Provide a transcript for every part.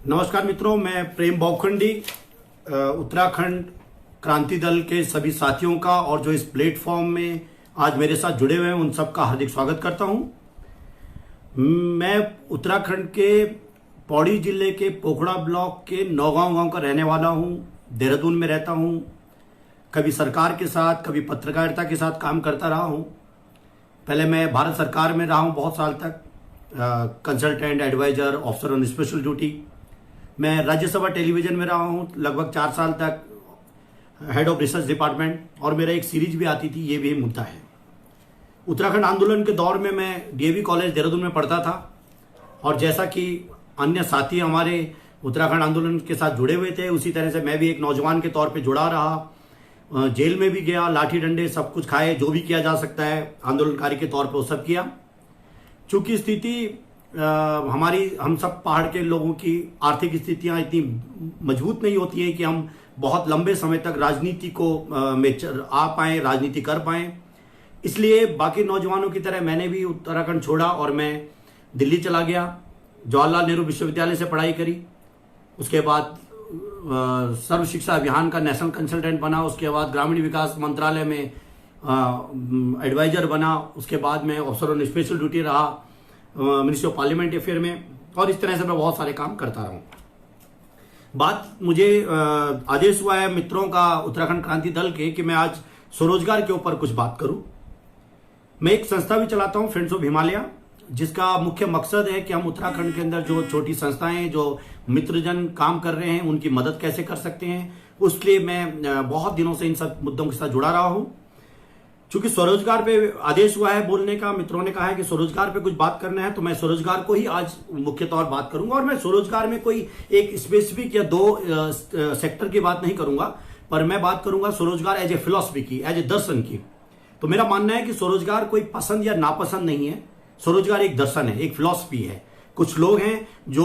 नमस्कार मित्रों, मैं प्रेम बहुखंडी उत्तराखंड क्रांति दल के सभी साथियों का और जो इस प्लेटफॉर्म में आज मेरे साथ जुड़े हुए हैं उन सबका हार्दिक स्वागत करता हूं। मैं उत्तराखंड के पौड़ी जिले के पोखड़ा ब्लॉक के नौगांव गांव का रहने वाला हूं। देहरादून में रहता हूं। कभी सरकार के साथ, कभी पत्रकारिता के साथ काम करता रहा हूं। पहले मैं भारत सरकार में रहा हूं बहुत साल तक, consultant, adviser, officer on special duty. मैं राज्यसभा टेलीविजन में रहा हूं लगभग 4 साल तक, हेड ऑफ रिसर्च डिपार्टमेंट, और मेरा एक सीरीज भी आती थी, ये भी मुद्दा है। उत्तराखंड आंदोलन के दौर में मैं डीएवी कॉलेज देहरादून में पढ़ता था, और जैसा कि अन्य साथी हमारे उत्तराखंड आंदोलन के साथ जुड़े हुए थे, उसी तरह से मैं भी एक नौजवान के तौर पे जुड़ा रहा। जेल में भी गया, लाठी डंडे सब कुछ खाए, जो भी किया जा सकता है आंदोलनकारी के तौर पे वो सब किया। चूंकि स्थिति हम सब पहाड़ के लोगों की आर्थिक स्थितियां इतनी मजबूत नहीं होती है कि हम बहुत लंबे समय तक राजनीति को में आ पाए, राजनीति कर पाए। इसलिए बाकी नौजवानों की तरह मैंने भी उत्तराखंड छोड़ा और मैं दिल्ली चला गया। जवाहरलाल नेहरू विश्वविद्यालय से पढ़ाई करी। उसके बाद सर्व शिक्षा अभियान का नेशनल कंसल्टेंट बना। उसके बाद ग्रामीण विकास मंत्रालय में एडवाइजर बना। उसके बाद मैं ऑफिसर ऑन स्पेशल ड्यूटी रहा मिनिस्ट्री ऑफ पार्लियामेंट अफेयर में, और इस तरह से मैं बहुत सारे काम करता रहा हूं। बात मुझे आदेश हुआ है मित्रों का उत्तराखंड क्रांति दल के कि मैं आज स्वरोजगार के ऊपर कुछ बात करूं। मैं एक संस्था भी चलाता हूं, फ्रेंड्स ऑफ हिमालय, जिसका मुख्य मकसद है कि हम उत्तराखंड के अंदर जो छोटी संस्थाएं, जो मित्रजन काम कर रहे हैं, उनकी मदद कैसे कर सकते हैं। उसके लिए मैं बहुत दिनों से इन सब मुद्दों के साथ जुड़ा रहा हूं। चूंकि स्वरोजगार पे आदेश हुआ है बोलने का, मित्रों ने कहा है कि स्वरोजगार पे कुछ बात करना है, तो मैं स्वरोजगार को ही आज मुख्य तौर बात करूंगा। और मैं स्वरोजगार में कोई एक स्पेसिफिक या 2 सेक्टर की बात नहीं करूंगा, पर मैं बात करूंगा स्वरोजगार एज ए फिलॉसफी की, एज ए दर्शन की। तो मेरा मानना है कि स्वरोजगार कोई पसंद या नापसंद नहीं है। स्वरोजगार एक दर्शन है, एक फिलॉसफी है। कुछ लोग हैं जो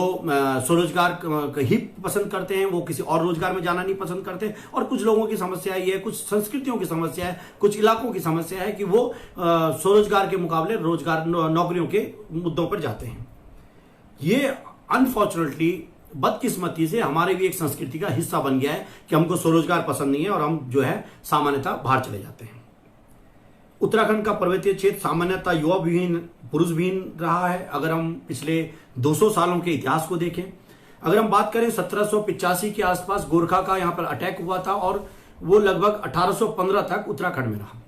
स्वरोजगार ही पसंद करते हैं, वो किसी और रोजगार में जाना नहीं पसंद करते। और कुछ लोगों की समस्या ये है, कुछ संस्कृतियों की समस्या है, कुछ इलाकों की समस्या है कि वो स्वरोजगार के मुकाबले रोजगार नौकरियों के मुद्दों पर जाते हैं। ये अनफॉर्चुनेटली, बदकिस्मती से हमारे भी एक संस्कृति का हिस्सा बन गया है कि हमको स्वरोजगार पसंद नहीं है और हम जो है सामान्यतः बाहर चले जाते हैं। उत्तराखंड का पर्वतीय क्षेत्र सामान्यतः युवा विहीन, पुरुष विहीन रहा है। अगर हम पिछले 200 सालों के इतिहास को देखें, अगर हम बात करें 1785 के आसपास गोरखा का यहां पर अटैक हुआ था और वो लगभग 1815 तक उत्तराखंड में रहा।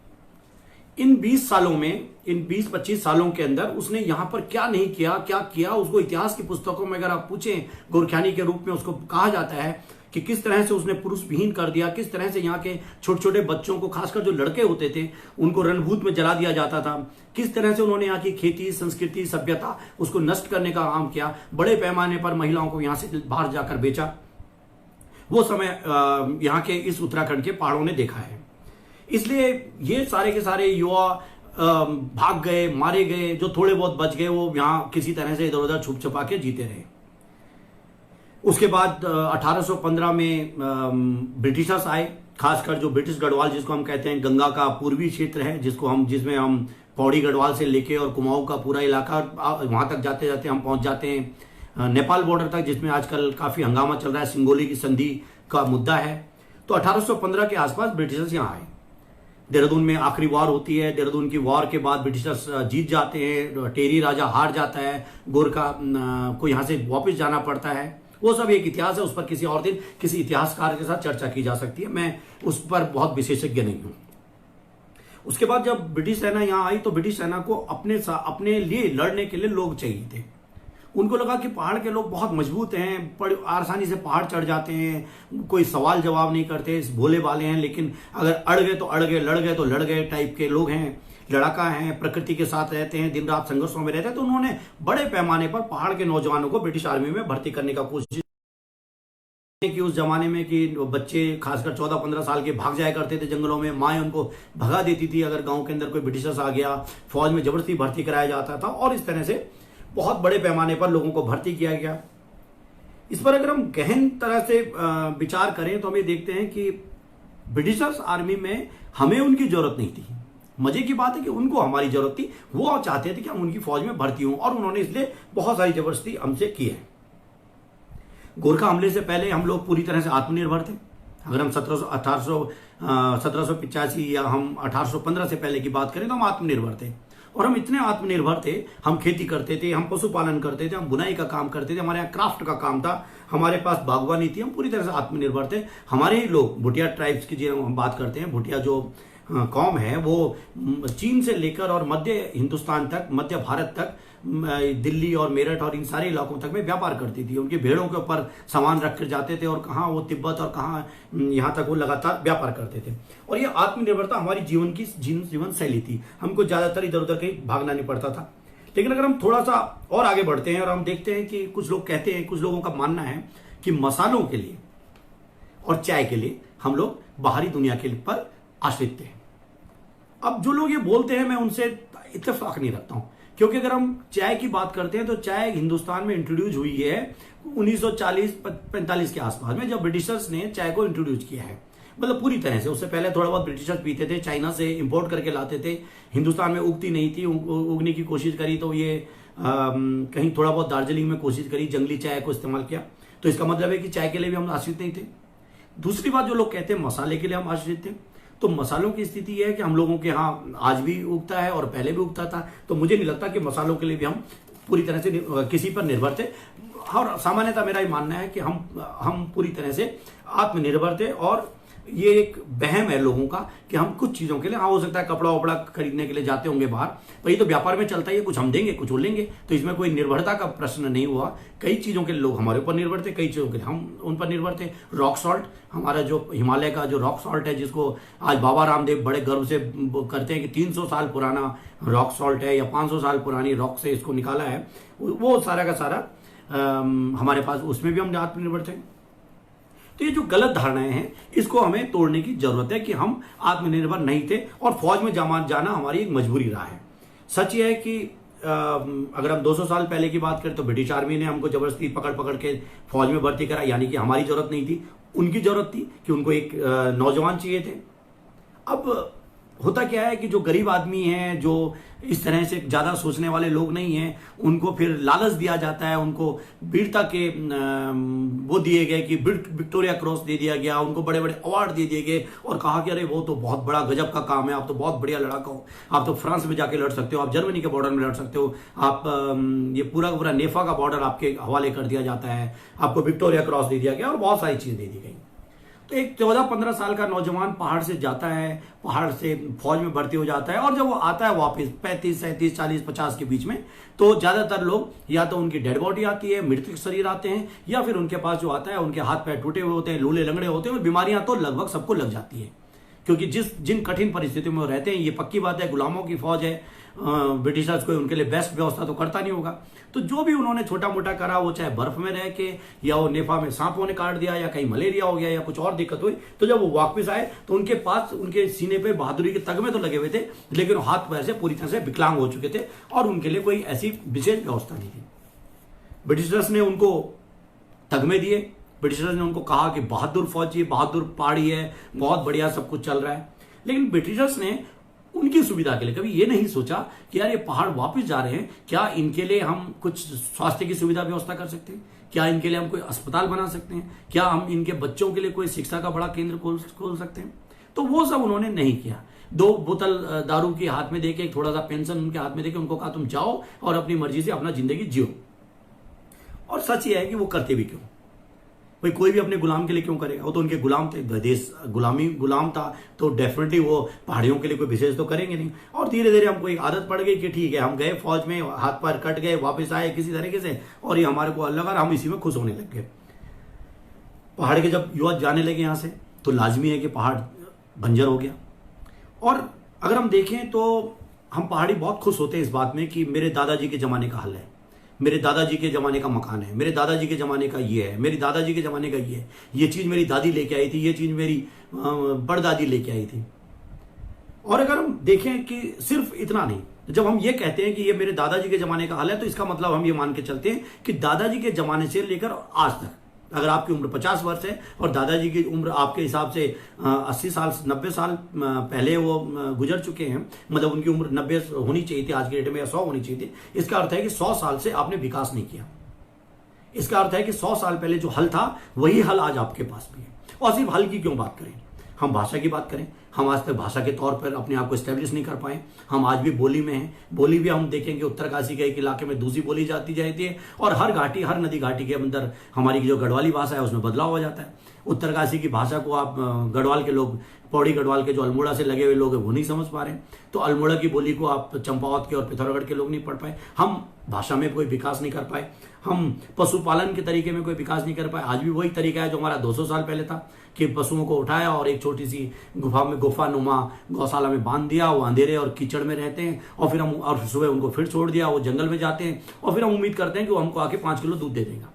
इन 20 सालों में, इन 20-25 सालों के अंदर उसने यहां पर क्या नहीं किया, क्या किया, उसको इतिहास की पुस्तकों में अगर आप पूछें, गोरख्यानी के रूप में उसको कहा जाता है कि किस तरह से उसने पुरुष विहीन कर दिया, किस तरह से यहाँ के छोटे छोटे बच्चों को, खासकर जो लड़के होते थे, उनको रणभूत में जला दिया जाता था। किस तरह से उन्होंने यहाँ की खेती, संस्कृति, सभ्यता, उसको नष्ट करने का काम किया। बड़े पैमाने पर महिलाओं को यहाँ से बाहर जाकर बेचा। वो समय यहाँ के इस उत्तराखंड के पहाड़ों ने देखा है। इसलिए ये सारे के सारे युवा भाग गए, मारे गए। जो थोड़े बहुत बच गए वो यहाँ किसी तरह से इधर उधर छुप छुपा के जीते रहे। उसके बाद 1815 में ब्रिटिशर्स आए, खासकर जो ब्रिटिश गढ़वाल जिसको हम कहते हैं, गंगा का पूर्वी क्षेत्र है, जिसमें हम पौड़ी गढ़वाल से लेके और कुमाऊं का पूरा इलाका, वहां तक जाते जाते हम पहुंच जाते हैं नेपाल बॉर्डर तक, जिसमें आजकल काफी हंगामा चल रहा है, सिंगोली की संधि का मुद्दा है। तो 1815 के आसपास ब्रिटिशर्स यहाँ आए। देहरादून में आखिरी वॉर होती है। देहरादून की वॉर के बाद ब्रिटिशर्स जीत जाते हैं, टेरी राजा हार जाता है, गोरखा को यहाँ से वापस जाना पड़ता है। वो सब एक इतिहास है, उस पर किसी और दिन किसी इतिहासकार के साथ चर्चा की जा सकती है। मैं उस पर बहुत विशेषज्ञ नहीं हूं। उसके बाद जब ब्रिटिश सेना यहां आई तो ब्रिटिश सेना को अपने लिए लड़ने के लिए लोग चाहिए थे। उनको लगा कि पहाड़ के लोग बहुत मजबूत हैं, आसानी से पहाड़ चढ़ जाते हैं, कोई सवाल जवाब नहीं करते, भोले भाले हैं, लेकिन अगर अड़ गए तो अड़ गए, लड़ गए तो लड़ गए टाइप के लोग हैं, लड़ाका हैं, प्रकृति के साथ रहते हैं, दिन रात संघर्षों में रहते हैं। तो उन्होंने बड़े पैमाने पर पहाड़ के नौजवानों को ब्रिटिश आर्मी में भर्ती करने का कोशिश कि उस जमाने में कि बच्चे खासकर 14-15 साल के भाग जाया करते थे जंगलों में। माएँ उनको भगा देती थी अगर गांव के अंदर कोई ब्रिटिशर्स आ गया। फौज में जबरदस्ती भर्ती कराया जाता था और इस तरह से बहुत बड़े पैमाने पर लोगों को भर्ती किया गया। इस पर अगर हम गहन तरह से विचार करें तो हम ये देखते हैं कि ब्रिटिशर्स आर्मी में हमें उनकी जरूरत नहीं थी। मजे की बात है कि उनको हमारी जरूरत थी। वो चाहते थे कि हम उनकी फौज में भर्ती हों और उन्होंने इसलिए बहुत सारी जबरदस्ती हमसे की है। गोरखा हमले से पहले हम लोग पूरी तरह से आत्मनिर्भर थे। अगर हम 1785 या हम 1815 से पहले की बात करें तो हम आत्मनिर्भर थे। और हम इतने आत्मनिर्भर थे, हम खेती करते थे, हम पशुपालन करते थे, हम बुनाई का काम करते थे, हमारे यहाँ क्राफ्ट का काम था, हमारे पास बागवानी थी, हम पूरी तरह से आत्मनिर्भर थे। हमारे ही लोग भुटिया ट्राइब्स की जो हम बात करते हैं, भुटिया जो कौम है वो चीन से लेकर और मध्य हिंदुस्तान तक, मध्य भारत तक, दिल्ली और मेरठ और इन सारे इलाकों तक में व्यापार करती थी। उनकी भेड़ों के ऊपर सामान रख कर जाते थे और कहाँ वो तिब्बत और कहाँ यहाँ तक वो लगातार व्यापार करते थे। और ये आत्मनिर्भरता हमारी जीवन शैली थी। हमको ज्यादातर इधर उधर कहीं भागना नहीं पड़ता था। लेकिन अगर हम थोड़ा सा और आगे बढ़ते हैं और हम देखते हैं कि कुछ लोग कहते हैं, कुछ लोगों का मानना है कि मसालों के लिए और चाय के लिए हम लोग बाहरी दुनिया के पर आश्रित थे। अब जो लोग ये बोलते हैं मैं उनसे इत्तेफाक नहीं रखता हूं, क्योंकि अगर हम चाय की बात करते हैं तो चाय हिंदुस्तान में इंट्रोड्यूस हुई है 1940-45 के आसपास में, जब ब्रिटिशर्स ने चाय को इंट्रोड्यूस किया है। मतलब पूरी तरह से, उससे पहले थोड़ा बहुत ब्रिटिशर्स पीते थे, चाइना से इंपोर्ट करके लाते थे, हिंदुस्तान में उगती नहीं थी, उगने की कोशिश करी तो ये कहीं थोड़ा बहुत दार्जिलिंग में कोशिश करी, जंगली चाय को इस्तेमाल किया। तो इसका मतलब है कि चाय के लिए भी हम आश्रित नहीं थे। दूसरी बात, जो लोग कहते हैं मसाले के लिए हम आश्रित थे, तो मसालों की स्थिति यह है कि हम लोगों के यहाँ आज भी उगता है और पहले भी उगता था। तो मुझे नहीं लगता कि मसालों के लिए भी हम पूरी तरह से किसी पर निर्भर थे। और सामान्यतः मेरा ये मानना है कि हम पूरी तरह से आत्मनिर्भर थे। और ये एक वहम है लोगों का कि हम कुछ चीजों के लिए, हाँ हो सकता है कपड़ा वपड़ा खरीदने के लिए जाते होंगे बाहर, पर ये तो व्यापार में चलता ही है, कुछ हम देंगे कुछ वो लेंगे, तो इसमें कोई निर्भरता का प्रश्न नहीं हुआ। कई चीजों के लिए लोग हमारे ऊपर निर्भर थे, कई चीजों के लिए हम उन पर निर्भर थे। रॉक सॉल्ट, हमारा जो हिमालय का जो रॉक सॉल्ट है, जिसको आज बाबा रामदेव बड़े गर्व से करते हैं कि 300 साल पुराना रॉक सॉल्ट है या 500 साल पुरानी रॉक से इसको निकाला है, वो सारा का सारा हमारे पास, उसमें भी हम आत्मनिर्भर थे। तो ये जो गलत धारणाएं हैं, इसको हमें तोड़ने की जरूरत है कि हम आत्मनिर्भर नहीं थे और फौज में जाना हमारी एक मजबूरी रहा है। सच ये है कि अगर हम 200 साल पहले की बात करें तो ब्रिटिश आर्मी ने हमको जबरदस्ती पकड़ पकड़ के फौज में भर्ती करा, यानी कि हमारी जरूरत नहीं थी, उनकी जरूरत थी कि उनको एक नौजवान चाहिए थे। अब होता क्या है कि जो गरीब आदमी हैं, जो इस तरह से ज्यादा सोचने वाले लोग नहीं हैं, उनको फिर लालच दिया जाता है, उनको वीरता के वो दिए गए कि विक्टोरिया क्रॉस दे दिया गया, उनको बड़े बड़े अवार्ड दे दिए गए और कहा कि अरे वो तो बहुत बड़ा गजब का काम है, आप तो बहुत बढ़िया लड़ाका हो, आप तो फ्रांस में जाके लड़ सकते हो, आप जर्मनी के बॉर्डर में लड़ सकते हो, आप ये पूरा पूरा नेफा का बॉर्डर आपके हवाले कर दिया जाता है, आपको विक्टोरिया क्रॉस दे दिया गया और बहुत सारी चीजें दे दी गई। तो एक 14-15 साल का नौजवान पहाड़ से जाता है, पहाड़ से फौज में भर्ती हो जाता है और जब वो आता है वापस 35, 37, 40, 50 के बीच में, तो ज्यादातर लोग या तो उनकी डेड बॉडी आती है, मृतक शरीर आते हैं, या फिर उनके पास जो आता है उनके हाथ पैर टूटे हुए होते हैं, लूले लंगड़े होते हैं और बीमारियां तो लगभग सबको लग जाती है। क्योंकि जिन कठिन परिस्थितियों में वो रहते हैं, ये पक्की बात है, गुलामों की फौज है, ब्रिटिशर्स कोई उनके लिए बेस्ट व्यवस्था तो करता नहीं होगा। तो जो भी उन्होंने छोटा मोटा करा, वो चाहे बर्फ में रह के या वो नेफा में सांपों ने काट दिया या कहीं मलेरिया हो गया या कुछ और दिक्कत हुई, तो जब वो वापस आए तो उनके पास, उनके सीने पे बहादुरी के तगमे तो लगे हुए थे, लेकिन हाथ पैर से पूरी तरह से विकलांग हो चुके थे और उनके लिए कोई ऐसी विशेष व्यवस्था नहीं थी। ब्रिटिशर्स ने उनको तगमे दिए, ब्रिटिशर्स ने उनको कहा कि बहादुर फौजी, बहादुर पहाड़ी है, बहुत बढ़िया सब कुछ चल रहा है। लेकिन ब्रिटिशर्स ने उनकी सुविधा के लिए कभी ये नहीं सोचा कि यार ये पहाड़ वापस जा रहे हैं, क्या इनके लिए हम कुछ स्वास्थ्य की सुविधा व्यवस्था कर सकते हैं, क्या इनके लिए हम कोई अस्पताल बना सकते हैं, क्या हम इनके बच्चों के लिए कोई शिक्षा का बड़ा केंद्र खोल सकते हैं। तो वो सब उन्होंने नहीं किया। 2 बोतल दारू के हाथ में देके, थोड़ा सा पेंशन उनके हाथ में देके उनको कहा तुम जाओ और अपनी मर्जी से अपना जिंदगी जियो। और सच ये है कि वो करते भी क्यों भाई, कोई भी अपने गुलाम के लिए क्यों करेगा, वो तो उनके गुलाम थे, देश गुलाम था, तो डेफिनेटली वो पहाड़ियों के लिए कोई विशेष तो करेंगे नहीं। और धीरे धीरे हमको एक आदत पड़ गई कि ठीक है, हम गए फौज में, हाथ पैर कट गए, वापस आए किसी तरीके से, और ये हमारे को लगा, हम इसी में खुश होने लग गए। पहाड़ के जब युवा जाने लगे यहाँ से, तो लाजमी है कि पहाड़ बंजर हो गया। और अगर हम देखें तो हम पहाड़ी बहुत खुश होते हैं इस बात में कि मेरे दादाजी के जमाने का हल है, मेरे दादाजी के जमाने का मकान है, मेरे दादाजी के जमाने का ये है, मेरी दादाजी के जमाने का ये है, ये चीज मेरी दादी लेके आई थी, ये चीज मेरी बड़दादी लेके आई थी। और अगर हम देखें कि सिर्फ इतना नहीं, जब हम ये कहते हैं कि ये मेरे दादाजी के जमाने का हाल है, तो इसका मतलब हम ये मान के चलते हैं कि दादाजी के जमाने से लेकर आज तक, अगर आपकी उम्र 50 वर्ष है और दादाजी की उम्र आपके हिसाब से 80 साल 90 साल पहले वो गुजर चुके हैं, मतलब उनकी उम्र 90 होनी चाहिए थी आज के डेट में, या 100 होनी चाहिए थी, इसका अर्थ है कि 100 साल से आपने विकास नहीं किया। इसका अर्थ है कि 100 साल पहले जो हल था वही हल आज आपके पास भी है। और सिर्फ हल की क्यों बात करें, हम भाषा की बात करें, हम आज तक भाषा के तौर पर अपने आप को एस्टेब्लिश नहीं कर पाए। हम आज भी बोली में हैं। बोली भी हम देखेंगे उत्तरकाशी के एक इलाके में दूसरी बोली जाती जाती है, और हर घाटी, हर नदी घाटी के अंदर हमारी जो गढ़वाली भाषा है उसमें बदलाव हो जाता है। उत्तरकाशी की भाषा को आप गढ़वाल के लोग, पौड़ी गढ़वाल के जो अल्मोड़ा से लगे हुए लोग हैं वो नहीं समझ पा रहे हैं, तो अल्मोड़ा की बोली को आप चंपावत के और पिथौरागढ़ के लोग नहीं पढ़ पाए। हम भाषा में कोई विकास नहीं कर पाए, हम पशुपालन के तरीके में कोई विकास नहीं कर पाए। आज भी वही तरीका है जो हमारा 200 साल पहले था कि पशुओं को उठाया और एक छोटी सी गुफा नुमा गौशाला में बांध दिया, वो अंधेरे और कीचड़ में रहते हैं, और फिर हम और सुबह उनको फिर छोड़ दिया, वो जंगल में जाते हैं, और फिर हम उम्मीद करते हैं कि वो हमको आके 5 किलो दूध दे देगा।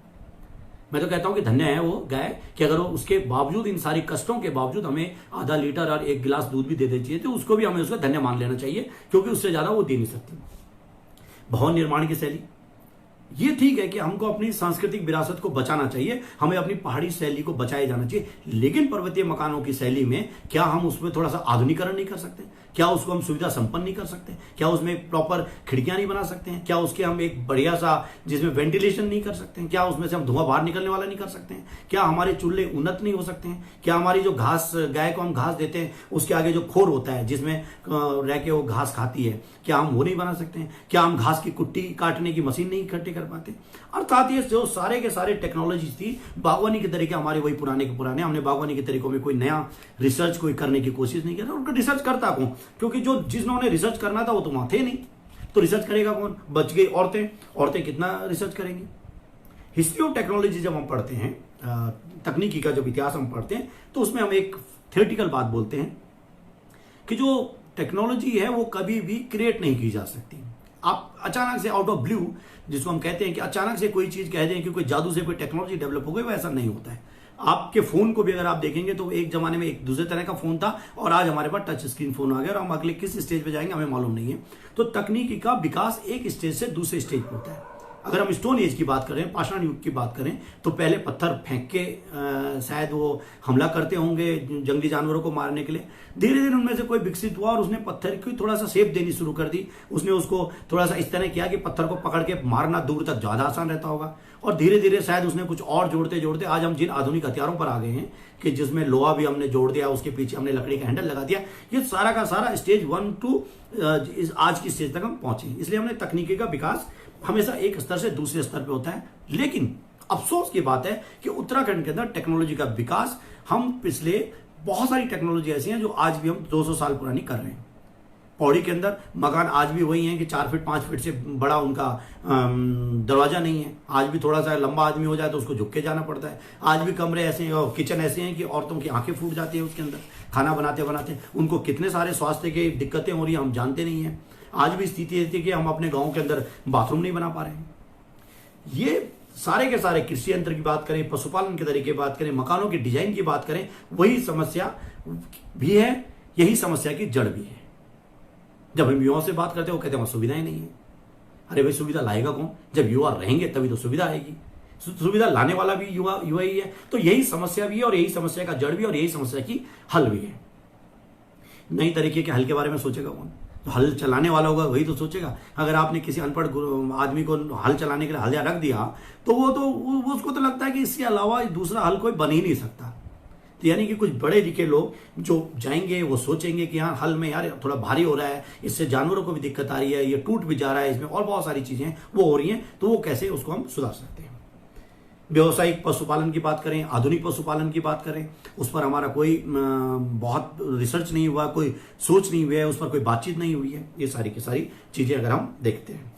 मैं तो कहता हूं कि धन्य है वो गाय कि अगर वो उसके बावजूद, इन सारी कष्टों के बावजूद हमें आधा लीटर और 1 गिलास दूध भी दे देती है, तो उसको भी हमें उसका धन्य मान लेना चाहिए, क्योंकि उससे ज्यादा वो दे नहीं सकती। भवन निर्माण की शैली, ये ठीक है कि हमको अपनी सांस्कृतिक विरासत को बचाना चाहिए, हमें अपनी पहाड़ी शैली को बचाए जाना चाहिए, लेकिन पर्वतीय मकानों की शैली में क्या हम उसमें थोड़ा सा आधुनिकरण नहीं कर सकते? क्या उसको हम सुविधा संपन्न नहीं कर सकते? क्या उसमें प्रॉपर खिड़कियां नहीं बना सकते हैं? क्या उसके हम एक बढ़िया सा जिसमें वेंटिलेशन नहीं कर सकते हैं? क्या उसमें से हम धुआं बाहर निकलने वाला नहीं कर सकते हैं? क्या हमारे चूल्हे उन्नत नहीं हो सकते हैं? क्या हमारी जो घास, गाय को हम घास देते हैं उसके आगे जो खोर होता है जिसमें रह के वो घास खाती है, क्या हम वो नहीं बना सकते हैं? क्या हम घास की कुट्टी काटने की मशीन नहीं इकट्ठे कर पाते? अर्थात ये जो सारे के सारे टेक्नोलॉजी थी, बागवानी के तरीके हमारे वही पुराने के पुराने, हमने बागवानी के तरीकों में कोई नया रिसर्च कोई करने की कोशिश नहीं की। उनका रिसर्च करता कौन? क्योंकि जो जिन्होंने रिसर्च करना था वो तो वहां थे नहीं, तो रिसर्च करेगा कौन? बच गई औरतें कितना रिसर्च करेंगी? हिस्ट्री ऑफ टेक्नोलॉजी जब हम पढ़ते हैं, तकनीकी का जब इतिहास हम पढ़ते हैं, तो उसमें हम एक थियोरेटिकल बात बोलते हैं कि जो टेक्नोलॉजी है वो कभी भी क्रिएट नहीं की जा सकती। आप अचानक से आउट ऑफ ब्लू, जिसको हम कहते हैं कि अचानक से कोई चीज कह दें कि कोई जादू से कोई टेक्नोलॉजी डेवलप हो गई, वो ऐसा नहीं होता है। आपके फोन को भी अगर आप देखेंगे तो एक जमाने में एक दूसरे तरह का फोन था, और आज हमारे पास टच स्क्रीन फोन आ गया, और हम अगले किस स्टेज पे जाएंगे हमें मालूम नहीं है। तो तकनीकी का विकास एक स्टेज से दूसरे स्टेज पे होता है। अगर हम स्टोन एज की बात करें, पाषाण युग की बात करें, तो पहले पत्थर फेंक के शायद वो हमला करते होंगे जंगली जानवरों को मारने के लिए। धीरे धीरे उनमें से कोई विकसित हुआ और उसने पत्थर की थोड़ा सा शेप देनी शुरू कर दी। उसने उसको थोड़ा सा इस तरह किया कि पत्थर को पकड़ के मारना दूर तक ज्यादा आसान रहता होगा, और धीरे धीरे शायद उसने कुछ और जोड़ते जोड़ते आज हम जिन आधुनिक हथियारों पर आ गए हैं कि जिसमें लोहा भी हमने जोड़ दिया, उसके पीछे हमने लकड़ी का हैंडल लगा दिया, ये सारा का सारा स्टेज 1 टू आज की स्टेज तक हम पहुंचे। इसलिए हमने तकनीकी का विकास हमेशा एक स्तर से दूसरे स्तर पे होता है। लेकिन अफसोस की बात है कि उत्तराखंड के अंदर टेक्नोलॉजी का विकास, हम पिछले बहुत सारी टेक्नोलॉजी ऐसी हैं जो आज भी हम 200 साल पुरानी कर रहे हैं। पौड़ी के अंदर मकान आज भी वही हैं कि 4 फीट 5 फीट से बड़ा उनका दरवाजा नहीं है। आज भी थोड़ा सा लंबा आदमी हो जाए तो उसको झुक के जाना पड़ता है। आज भी कमरे ऐसे हैं और किचन ऐसे हैं कि औरतों की आंखें फूट जाती है उसके अंदर खाना बनाते बनाते। उनको कितने सारे स्वास्थ्य की दिक्कतें हो रही है हम जानते नहीं है। आज भी स्थिति ऐसी है कि हम अपने गाँव के अंदर बाथरूम नहीं बना पा रहे हैं। ये सारे के सारे कृषि यंत्र की बात करें, पशुपालन के तरीके की बात करें, मकानों की डिजाइन की बात करें, वही समस्या भी है, यही समस्या की जड़ भी है। जब हम युवाओं से बात करते हैं वो कहते हैं वहां सुविधाएं नहीं है। अरे भाई सुविधा लाएगा कौन? जब युवा रहेंगे तभी तो सुविधा आएगी। सुविधा लाने वाला भी युवा ही है। तो यही समस्या भी है और यही समस्या का जड़ भी है और यही समस्या की हल भी है। नई तरीके के हल के बारे में सोचेगा कौन? तो हल चलाने वाला होगा वही तो सोचेगा। अगर आपने किसी अनपढ़ आदमी को हल चलाने के लिए हल रख दिया तो वो उसको तो लगता है कि इसके अलावा दूसरा हल कोई बन ही नहीं सकता। तो यानी कि कुछ बड़े लिखे लोग जो जाएंगे वो सोचेंगे कि हाँ हल में यार थोड़ा भारी हो रहा है, इससे जानवरों को भी दिक्कत आ रही है, ये टूट भी जा रहा है, इसमें और बहुत सारी चीजें वो हो रही हैं, तो वो कैसे उसको हम सुधार सकते हैं। व्यवसायिक पशुपालन की बात करें, आधुनिक पशुपालन की बात करें, उस पर हमारा कोई बहुत रिसर्च नहीं हुआ, कोई सोच नहीं हुई है, उस पर कोई बातचीत नहीं हुई है। ये सारी की सारी चीजें अगर हम देखते हैं।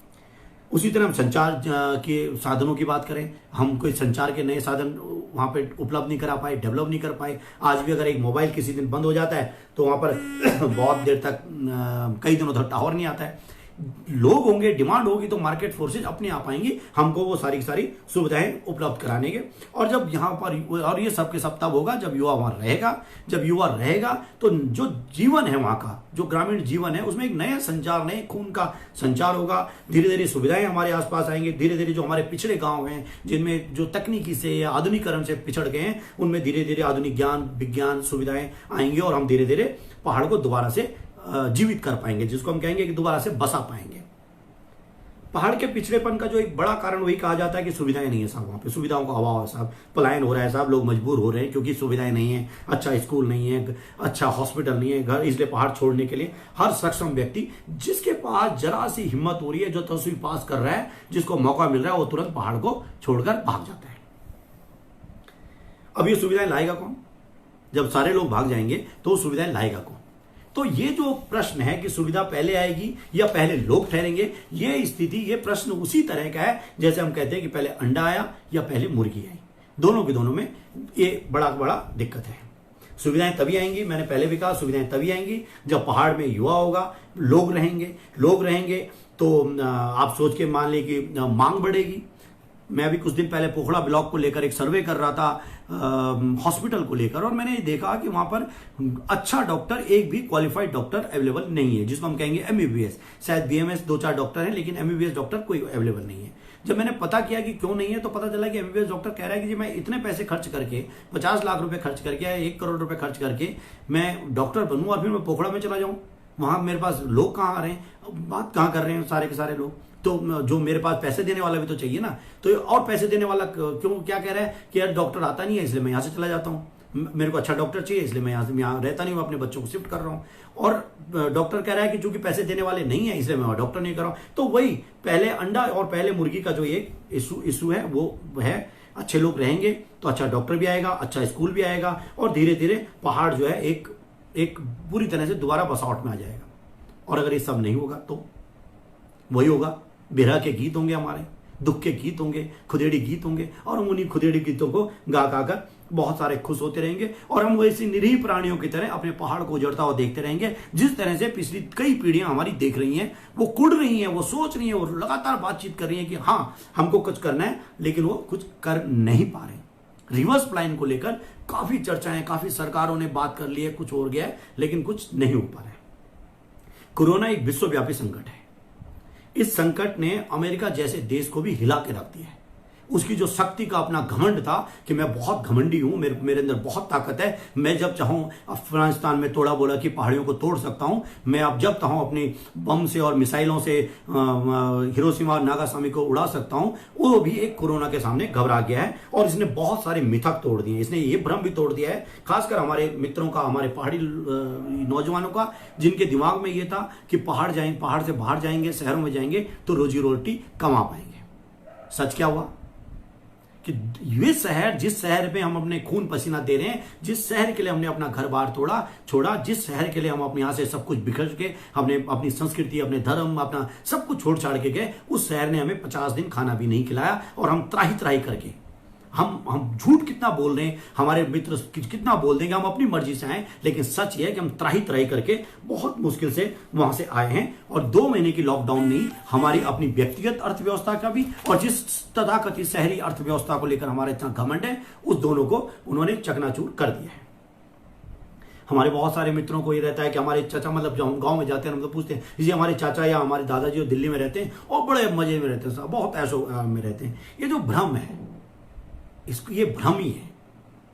उसी तरह हम संचार के साधनों की बात करें, हम कोई संचार के नए साधन वहां पे उपलब्ध नहीं करा पाए, डेवलप नहीं कर पाए। आज भी अगर एक मोबाइल किसी दिन बंद हो जाता है तो वहां पर बहुत देर तक कई दिनों तक टावर नहीं आता है। लोग होंगे, डिमांड होगी तो मार्केट फोर्सेज अपने आप आएंगी हमको वो सारी सुविधाएं उपलब्ध कराने के। और जब यहाँ पर, और ये सब के सब तब होगा जब युवा वहां रहेगा। जब युवा रहेगा तो जो जीवन है वहां का, जो ग्रामीण जीवन है, उसमें एक नया संचार, नए खून का संचार होगा। धीरे धीरे सुविधाएं हमारे आसपास आएंगे। धीरे धीरे जो हमारे पिछड़े गांव हैं जिनमें जो तकनीकी से या आधुनिकरण से पिछड़ गए हैं, उनमें धीरे धीरे आधुनिक ज्ञान विज्ञान सुविधाएं आएंगी और हम धीरे धीरे पहाड़ को दोबारा से जीवित कर पाएंगे, जिसको हम कहेंगे कि दोबारा से बसा पाएंगे। पहाड़ के पिछड़ेपन का जो एक बड़ा कारण वही कहा जाता है कि सुविधाएं नहीं है साहब, वहां पे सुविधाओं का अभाव है साहब, पलायन हो रहा है साहब, लोग मजबूर हो रहे हैं क्योंकि सुविधाएं नहीं है, अच्छा स्कूल नहीं है, अच्छा हॉस्पिटल नहीं है, घर, इसलिए पहाड़ छोड़ने के लिए हर सक्षम व्यक्ति जिसके पास जरा सी हिम्मत हो रही है, जो 10वीं पास कर रहा है, जिसको मौका मिल रहा है, वो तुरंत पहाड़ को छोड़कर भाग जाता है। अब ये सुविधाएं लाएगा कौन? जब सारे लोग भाग जाएंगे तो सुविधाएं लाएगा कौन? तो ये जो प्रश्न है कि सुविधा पहले आएगी या पहले लोग ठहरेंगे, ये स्थिति, ये प्रश्न उसी तरह का है जैसे हम कहते हैं कि पहले अंडा आया या पहले मुर्गी आई। दोनों के दोनों में ये बड़ा दिक्कत है। सुविधाएं तभी आएंगी, मैंने पहले भी कहा, सुविधाएं तभी आएंगी जब पहाड़ में युवा होगा, लोग रहेंगे तो आप सोच के मान लें कि मांग बढ़ेगी। मैं अभी कुछ दिन पहले पोखड़ा ब्लॉक को लेकर एक सर्वे कर रहा था हॉस्पिटल को लेकर, और मैंने देखा कि वहां पर अच्छा डॉक्टर, एक भी क्वालिफाइड डॉक्टर अवेलेबल नहीं है, जिसको हम कहेंगे एमबीबीएस। शायद बीएमएस 2-4 डॉक्टर हैं, लेकिन एमबीबीएस डॉक्टर कोई अवेलेबल नहीं है। जब मैंने पता किया कि क्यों नहीं है, तो पता चला कि एमबीबीएस डॉक्टर कह रहा है कि जी मैं इतने पैसे खर्च करके, 50 लाख रुपए खर्च करके या 1 करोड़ रुपए खर्च करके मैं डॉक्टर बनूं और फिर मैं पोखड़ा में चला जाऊं, वहां मेरे पास लोग कहाँ आ रहे हैं, बात कहाँ कर रहे हैं सारे के सारे लोग, तो जो मेरे पास पैसे देने वाला भी तो चाहिए ना। तो और पैसे देने वाला क्यों क्या कह रहा है कि यार डॉक्टर आता नहीं है इसलिए मैं यहां से चला जाता हूं, मेरे को अच्छा डॉक्टर चाहिए इसलिए मैं यहाँ रहता नहीं हूं, अपने बच्चों को शिफ्ट कर रहा हूं। और डॉक्टर कह रहा है कि चूंकि पैसे देने वाले नहीं है इसलिए मैं डॉक्टर नहीं कर रहा हूं। तो वही पहले अंडा और पहले मुर्गी का जो एक इशू है वो है, अच्छे लोग रहेंगे तो अच्छा डॉक्टर भी आएगा, अच्छा स्कूल भी आएगा, और धीरे धीरे पहाड़ जो है एक पूरी तरह से दोबारा बसावट में आ जाएगा। और अगर ये सब नहीं होगा तो वही होगा, बिरह के गीत होंगे, हमारे दुख के गीत होंगे, खुदेड़ी गीत होंगे, और हम उन्हीं खुदेड़ी गीतों को गा कर बहुत सारे खुश होते रहेंगे, और हम वैसे निरीह प्राणियों की तरह अपने पहाड़ को उजड़ता हुआ देखते रहेंगे। जिस तरह से पिछली कई पीढ़ियां हमारी देख रही हैं, वो कुड़ रही हैं, वो सोच रही हैं, वो लगातार बातचीत कर रही हैं कि हाँ हमको कुछ करना है, लेकिन वो कुछ कर नहीं पा रहे। रिवर्स प्लान को लेकर काफी चर्चाएं, काफी सरकारों ने बात कर ली है, कुछ हो गया है, लेकिन कुछ नहीं हो पा रहा है। कोरोना एक विश्वव्यापी संकट है। इस संकट ने अमेरिका जैसे देश को भी हिला के रख दिया है। उसकी जो शक्ति का अपना घमंड था कि मैं बहुत घमंडी हूं, मेरे अंदर बहुत ताकत है, मैं जब चाहूं अफगानिस्तान में तोड़ा बोला कि पहाड़ियों को तोड़ सकता हूं, मैं अब जब चाहूं अपनी बम से और मिसाइलों से हिरोशिमा और नागासाकी को उड़ा सकता हूं, वो भी एक कोरोना के सामने घबरा गया है। और इसने बहुत सारे मिथक तोड़ दिए, इसने ये भ्रम भी तोड़ दिया है, खासकर हमारे मित्रों का, हमारे पहाड़ी नौजवानों का, जिनके दिमाग में ये था कि पहाड़ से बाहर जाएंगे, शहरों में जाएंगे तो रोजी रोटी कमा पाएंगे। सच क्या हुआ कि ये शहर, जिस शहर में हम अपने खून पसीना दे रहे हैं, जिस शहर के लिए हमने अपना घर बार छोड़ा, जिस शहर के लिए हम अपने यहां से सब कुछ बिखर के, हमने अपनी संस्कृति, अपने धर्म, अपना सब कुछ छोड़ छाड़ के गए, उस शहर ने हमें 50 दिन खाना भी नहीं खिलाया, और हम त्राही करके, हम झूठ कितना बोल रहे हैं, हमारे मित्र कितना बोल देंगे, हम अपनी मर्जी से आए, लेकिन सच ये है कि हम त्राही करके बहुत मुश्किल से वहां से आए हैं। और 2 महीने की लॉकडाउन ने हमारी अपनी व्यक्तिगत अर्थव्यवस्था का भी, और जिस तथाकथित शहरी अर्थव्यवस्था को लेकर हमारा इतना घमंड है, उस दोनों को उन्होंने चकनाचूर कर दिया है। हमारे बहुत सारे मित्रों को ये रहता है कि हमारे चाचा, मतलब जब हम गांव में जाते हैं हम तो पूछते हैं, जी हमारे चाचा या हमारे दादाजी दिल्ली में रहते हैं और बड़े मजे में रहते हैं, बहुत ऐशो में रहते हैं। ये जो भ्रम है, इसको ये भ्रम ही है।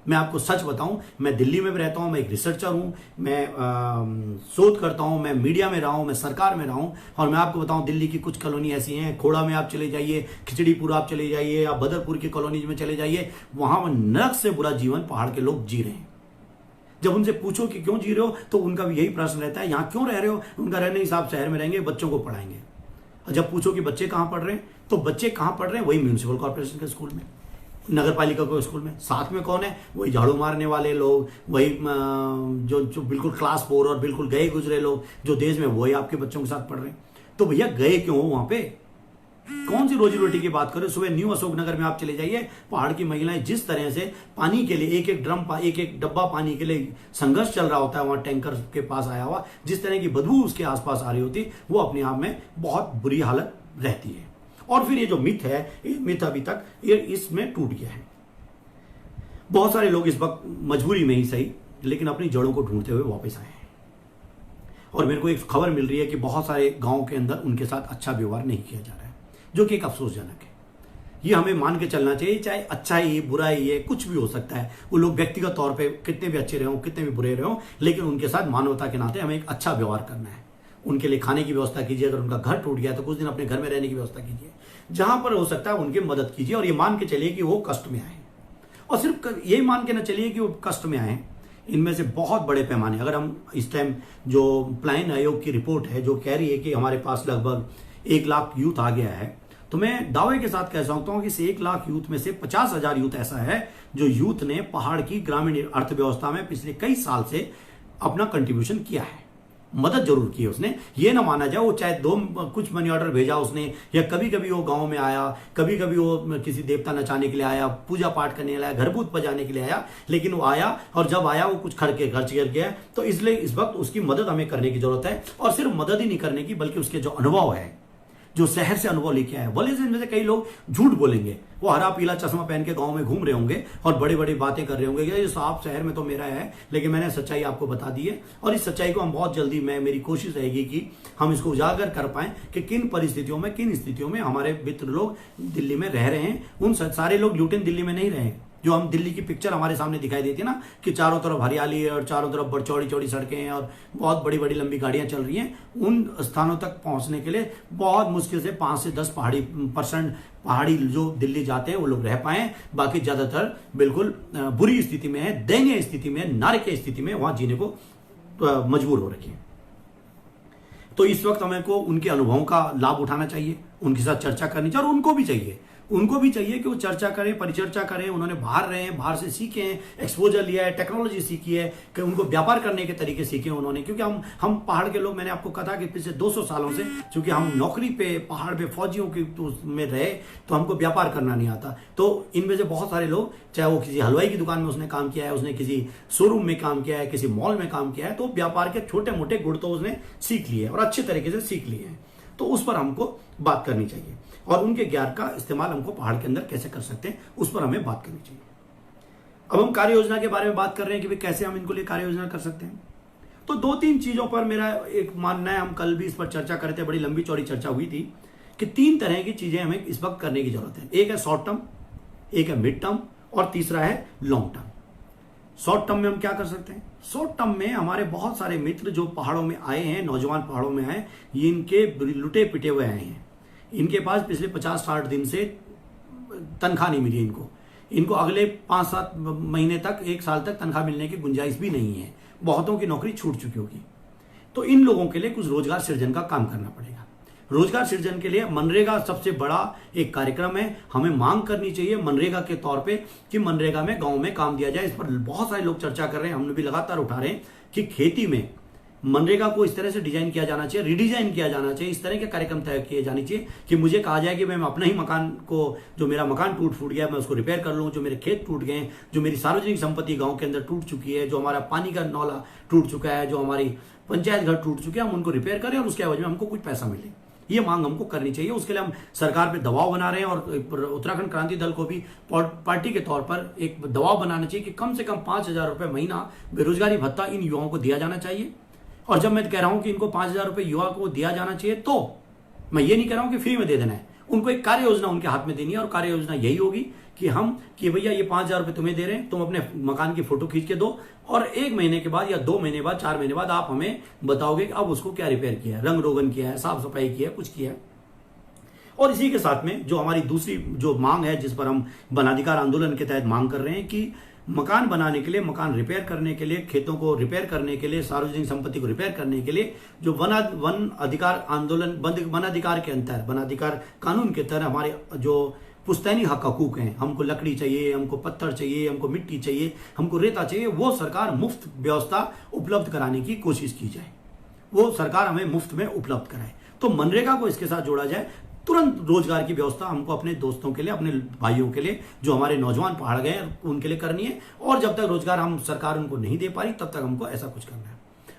मैं आपको सच बताऊं, मैं दिल्ली में भी रहता हूं, मैं एक रिसर्चर हूं, मैं शोध करता हूं, मैं मीडिया में रहा हूं, मैं सरकार में रहा हूं, और मैं आपको बताऊं दिल्ली की कुछ कॉलोनी ऐसी हैं, खोड़ा में आप चले जाइए, खिचड़ीपुर आप चले जाइए, आप बदरपुर की कॉलोनी में चले जाइए, वहां नरक से बुरा जीवन पहाड़ के लोग जी रहे हैं। जब उनसे पूछो कि क्यों जी रहे हो, तो उनका भी यही प्रश्न रहता है, यहाँ क्यों रह रहे हो? उनका रहने हिसाब शहर में रहेंगे, बच्चों को पढ़ाएंगे। और जब पूछो कि बच्चे कहाँ पढ़ रहे हैं, तो बच्चे कहाँ पढ़ रहे हैं? वही म्यूनिसिपल कॉर्पोरेशन के स्कूल में, नगर पालिका के स्कूल में। साथ में कौन है? वही झाड़ू मारने वाले लोग, वही जो बिल्कुल क्लास 4 और बिल्कुल गए गुजरे लोग जो देश में, वही आपके बच्चों के साथ पढ़ रहे हैं। तो भैया गए क्यों हो वहां पे? कौन सी रोजी रोटी की बात करें? सुबह न्यू अशोकनगर में आप चले जाइए, पहाड़ की महिलाएं जिस तरह से पानी के लिए एक डब्बा पानी के लिए संघर्ष चल रहा होता है, वहां टैंकर के पास आया हुआ, जिस तरह की बदबू उसके आसपास आ रही होती, वो अपने आप में बहुत बुरी हालत रहती है। और फिर ये जो मिथ है, ये मिथ अभी तक ये इसमें टूट गया है। बहुत सारे लोग इस वक्त मजबूरी में ही सही, लेकिन अपनी जड़ों को ढूंढते हुए वापस आए हैं। और मेरे को एक खबर मिल रही है कि बहुत सारे गांव के अंदर उनके साथ अच्छा व्यवहार नहीं किया जा रहा है, जो कि एक अफसोसजनक है। ये हमें मान के चलना चाहिए, चाहे अच्छा ही बुरा ही है, कुछ भी हो सकता है। वो लोग व्यक्तिगत तौर पे कितने भी अच्छे रहे हो, कितने भी बुरे रहे हो, लेकिन उनके साथ मानवता के नाते हमें एक अच्छा व्यवहार करना है। उनके लिए खाने की व्यवस्था कीजिए, अगर उनका घर टूट गया तो कुछ दिन अपने घर में रहने की व्यवस्था कीजिए, जहां पर हो सकता है उनकी मदद कीजिए और ये मान के चलिए कि वो कष्ट में आए। और सिर्फ यही मान के ना चलिए कि वो कष्ट में आए, इनमें से बहुत बड़े पैमाने, अगर हम इस टाइम जो प्लान आयोग की रिपोर्ट है जो कह रही है कि हमारे पास लगभग 1 लाख यूथ आ गया है, तो मैं दावे के साथ कह सकता हूं कि इस 1 लाख यूथ में से 50,000 यूथ ऐसा है जो यूथ ने पहाड़ की ग्रामीण अर्थव्यवस्था में पिछले कई साल से अपना कंट्रीब्यूशन किया है, मदद जरूर की है उसने। ये ना माना जाए वो चाहे कुछ मनी ऑर्डर भेजा उसने, या कभी कभी वो गांव में आया, कभी कभी वो किसी देवता नचाने के लिए आया, पूजा पाठ करने के लिए आया, घर भूत बजाने के लिए आया, लेकिन वो आया और जब आया वो कुछ खर्च कर गया। तो इसलिए इस वक्त उसकी मदद हमें करने की जरूरत है, और सिर्फ मदद ही नहीं करने की बल्कि उसके जो अनुभव है, जो शहर से अनुभव लेके आए, भले से इनमें से कई लोग झूठ बोलेंगे, वो हरा पीला चश्मा पहन के गांव में घूम रहे होंगे और बड़ी बड़ी बातें कर रहे होंगे कि ये साफ शहर में तो मेरा है, लेकिन मैंने सच्चाई आपको बता दी है। और इस सच्चाई को हम बहुत जल्दी, मेरी कोशिश रहेगी कि हम इसको उजागर कर पाएं कि किन परिस्थितियों में, किन स्थितियों में हमारे मित्र लोग दिल्ली में रह रहे हैं। उन सारे लोग ल्यूटिन दिल्ली में नहीं रहे, जो हम दिल्ली की पिक्चर हमारे सामने दिखाई देती है ना, कि चारों तरफ हरियाली है और चारों तरफ बड़ी चौड़ी चौड़ी सड़कें हैं और बहुत बड़ी बड़ी लंबी गाड़ियां चल रही हैं। उन स्थानों तक पहुंचने के लिए बहुत मुश्किल से 5 से 10 पहाड़ी जो दिल्ली जाते हैं वो लोग रह पाए, बाकी ज्यादातर बिल्कुल बुरी स्थिति में है, दयनीय स्थिति में, नारकीय स्थिति में वहां जीने को मजबूर हो रखे हैं। तो इस वक्त हमें को उनके अनुभवों का लाभ उठाना चाहिए, उनके साथ चर्चा करनी चाहिए, और उनको भी चाहिए कि वो चर्चा करें, परिचर्चा करें। उन्होंने बाहर रहे हैं, बाहर से सीखे हैं, एक्सपोजर लिया है, टेक्नोलॉजी सीखी है, कि उनको व्यापार करने के तरीके सीखे उन्होंने। क्योंकि हम पहाड़ के लोग, मैंने आपको कहा कि पिछले 200 सालों से चूंकि हम नौकरी पे पहाड़ पे फौजियों की में रहे, तो हमको व्यापार करना नहीं आता। तो इनमें से बहुत सारे लोग, चाहे वो किसी हलवाई की दुकान में उसने काम किया है, उसने किसी शोरूम में काम किया है, किसी मॉल में काम किया है, तो व्यापार के छोटे मोटे गुण तो उसने सीख लिए और अच्छे तरीके से सीख लिए हैं। तो उस पर हमको बात करनी चाहिए, और उनके ज्ञान का इस्तेमाल हमको पहाड़ के अंदर कैसे कर सकते हैं उस पर हमें बात करनी चाहिए। अब हम कार्य योजना के बारे में बात कर रहे हैं कि भाई कैसे हम इनको लिए कार्य योजना कर सकते हैं। तो 2-3 चीजों पर मेरा एक मानना है, हम कल भी इस पर चर्चा कर रहे थे, बड़ी लंबी चौड़ी चर्चा हुई थी कि 3 तरह की चीजें हमें इस वक्त करने की जरूरत है। एक है शॉर्ट टर्म, एक है मिड टर्म, और तीसरा है लॉन्ग टर्म। शॉर्ट टर्म में हम क्या कर सकते हैं? शॉर्ट टर्म में हमारे बहुत सारे मित्र जो पहाड़ों में आए हैं, नौजवान पहाड़ों में आए, ये इनके लुटे पिटे हुए आए हैं। इनके पास पिछले 50-60 दिन से तनख्वाह नहीं मिली इनको अगले 5-7 महीने तक, 1 साल तक तनख्वाह मिलने की गुंजाइश भी नहीं है। बहुतों की नौकरी छूट चुकी होगी। तो इन लोगों के लिए कुछ रोजगार सृजन का काम करना पड़ेगा। रोजगार सृजन के लिए मनरेगा सबसे बड़ा एक कार्यक्रम है। हमें मांग करनी चाहिए मनरेगा के तौर पे कि मनरेगा में गांव में काम दिया जाए। इस पर बहुत सारे लोग चर्चा कर रहे हैं, हमने भी लगातार उठा रहे हैं कि खेती में मनरेगा को इस तरह से डिजाइन किया जाना चाहिए, रिडिजाइन किया जाना चाहिए, इस तरह के कार्यक्रम तय किए जाने चाहिए कि मुझे कहा जाए कि मैं अपने ही मकान को, जो मेरा मकान टूट फूट गया, मैं उसको रिपेयर कर लूँ, जो मेरे खेत टूट गए, जो मेरी सार्वजनिक संपत्ति गांव के अंदर टूट चुकी है, जो हमारा पानी का नौला टूट चुका है, जो हमारी पंचायत घर टूट चुके हैं, हम उनको रिपेयर करें और उसके एवज में हमको कुछ पैसा मिले। ये मांग हमको करनी चाहिए। उसके लिए हम सरकार पे दबाव बना रहे हैं, और उत्तराखंड क्रांति दल को भी पार्टी के तौर पर एक दबाव बनाना चाहिए कि कम से कम 5,000 रुपए महीना बेरोजगारी भत्ता इन युवाओं को दिया जाना चाहिए। और जब मैं कह रहा हूं कि इनको 5,000 रुपए युवा को दिया जाना चाहिए, तो मैं ये नहीं कह रहा हूं कि फ्री में दे देना है, उनको एक कार्य योजना उनके हाथ में देनी है। और कार्य योजना यही होगी कि भैया ये 5,000 रुपए तुम्हें दे रहे हैं, तुम अपने मकान की फोटो खींच के दो, और 1 महीने के बाद या 2 महीने बाद, 4 महीने बाद आप हमें बताओगे कि अब उसको क्या रिपेयर किया है, रंग रोगन किया है, साफ सफाई किया है, कुछ किया है। और इसी के साथ में जो हमारी दूसरी जो मांग है, जिस पर हम वनाधिकार आंदोलन के तहत मांग कर रहे हैं कि मकान बनाने के लिए, मकान रिपेयर करने के लिए, खेतों को रिपेयर करने के लिए, सार्वजनिक संपत्ति को रिपेयर करने के लिए जो वन अधिकार आंदोलन, वन अधिकार के अंतर, वन अधिकार कानून के तहत हमारे जो पुश्तैनी हकूक हैं, हमको लकड़ी चाहिए, हमको पत्थर चाहिए, हमको मिट्टी चाहिए, हमको रेता चाहिए, वो सरकार मुफ्त व्यवस्था उपलब्ध कराने की कोशिश की जाए, वो सरकार हमें मुफ्त में उपलब्ध कराए। तो मनरेगा को इसके साथ जोड़ा जाए, तुरंत रोजगार की व्यवस्था हमको अपने दोस्तों के लिए, अपने भाइयों के लिए, जो हमारे नौजवान पहाड़ गए उनके लिए करनी है। और जब तक रोजगार हम सरकार उनको नहीं दे पा रही, तब तक हमको ऐसा कुछ करना है।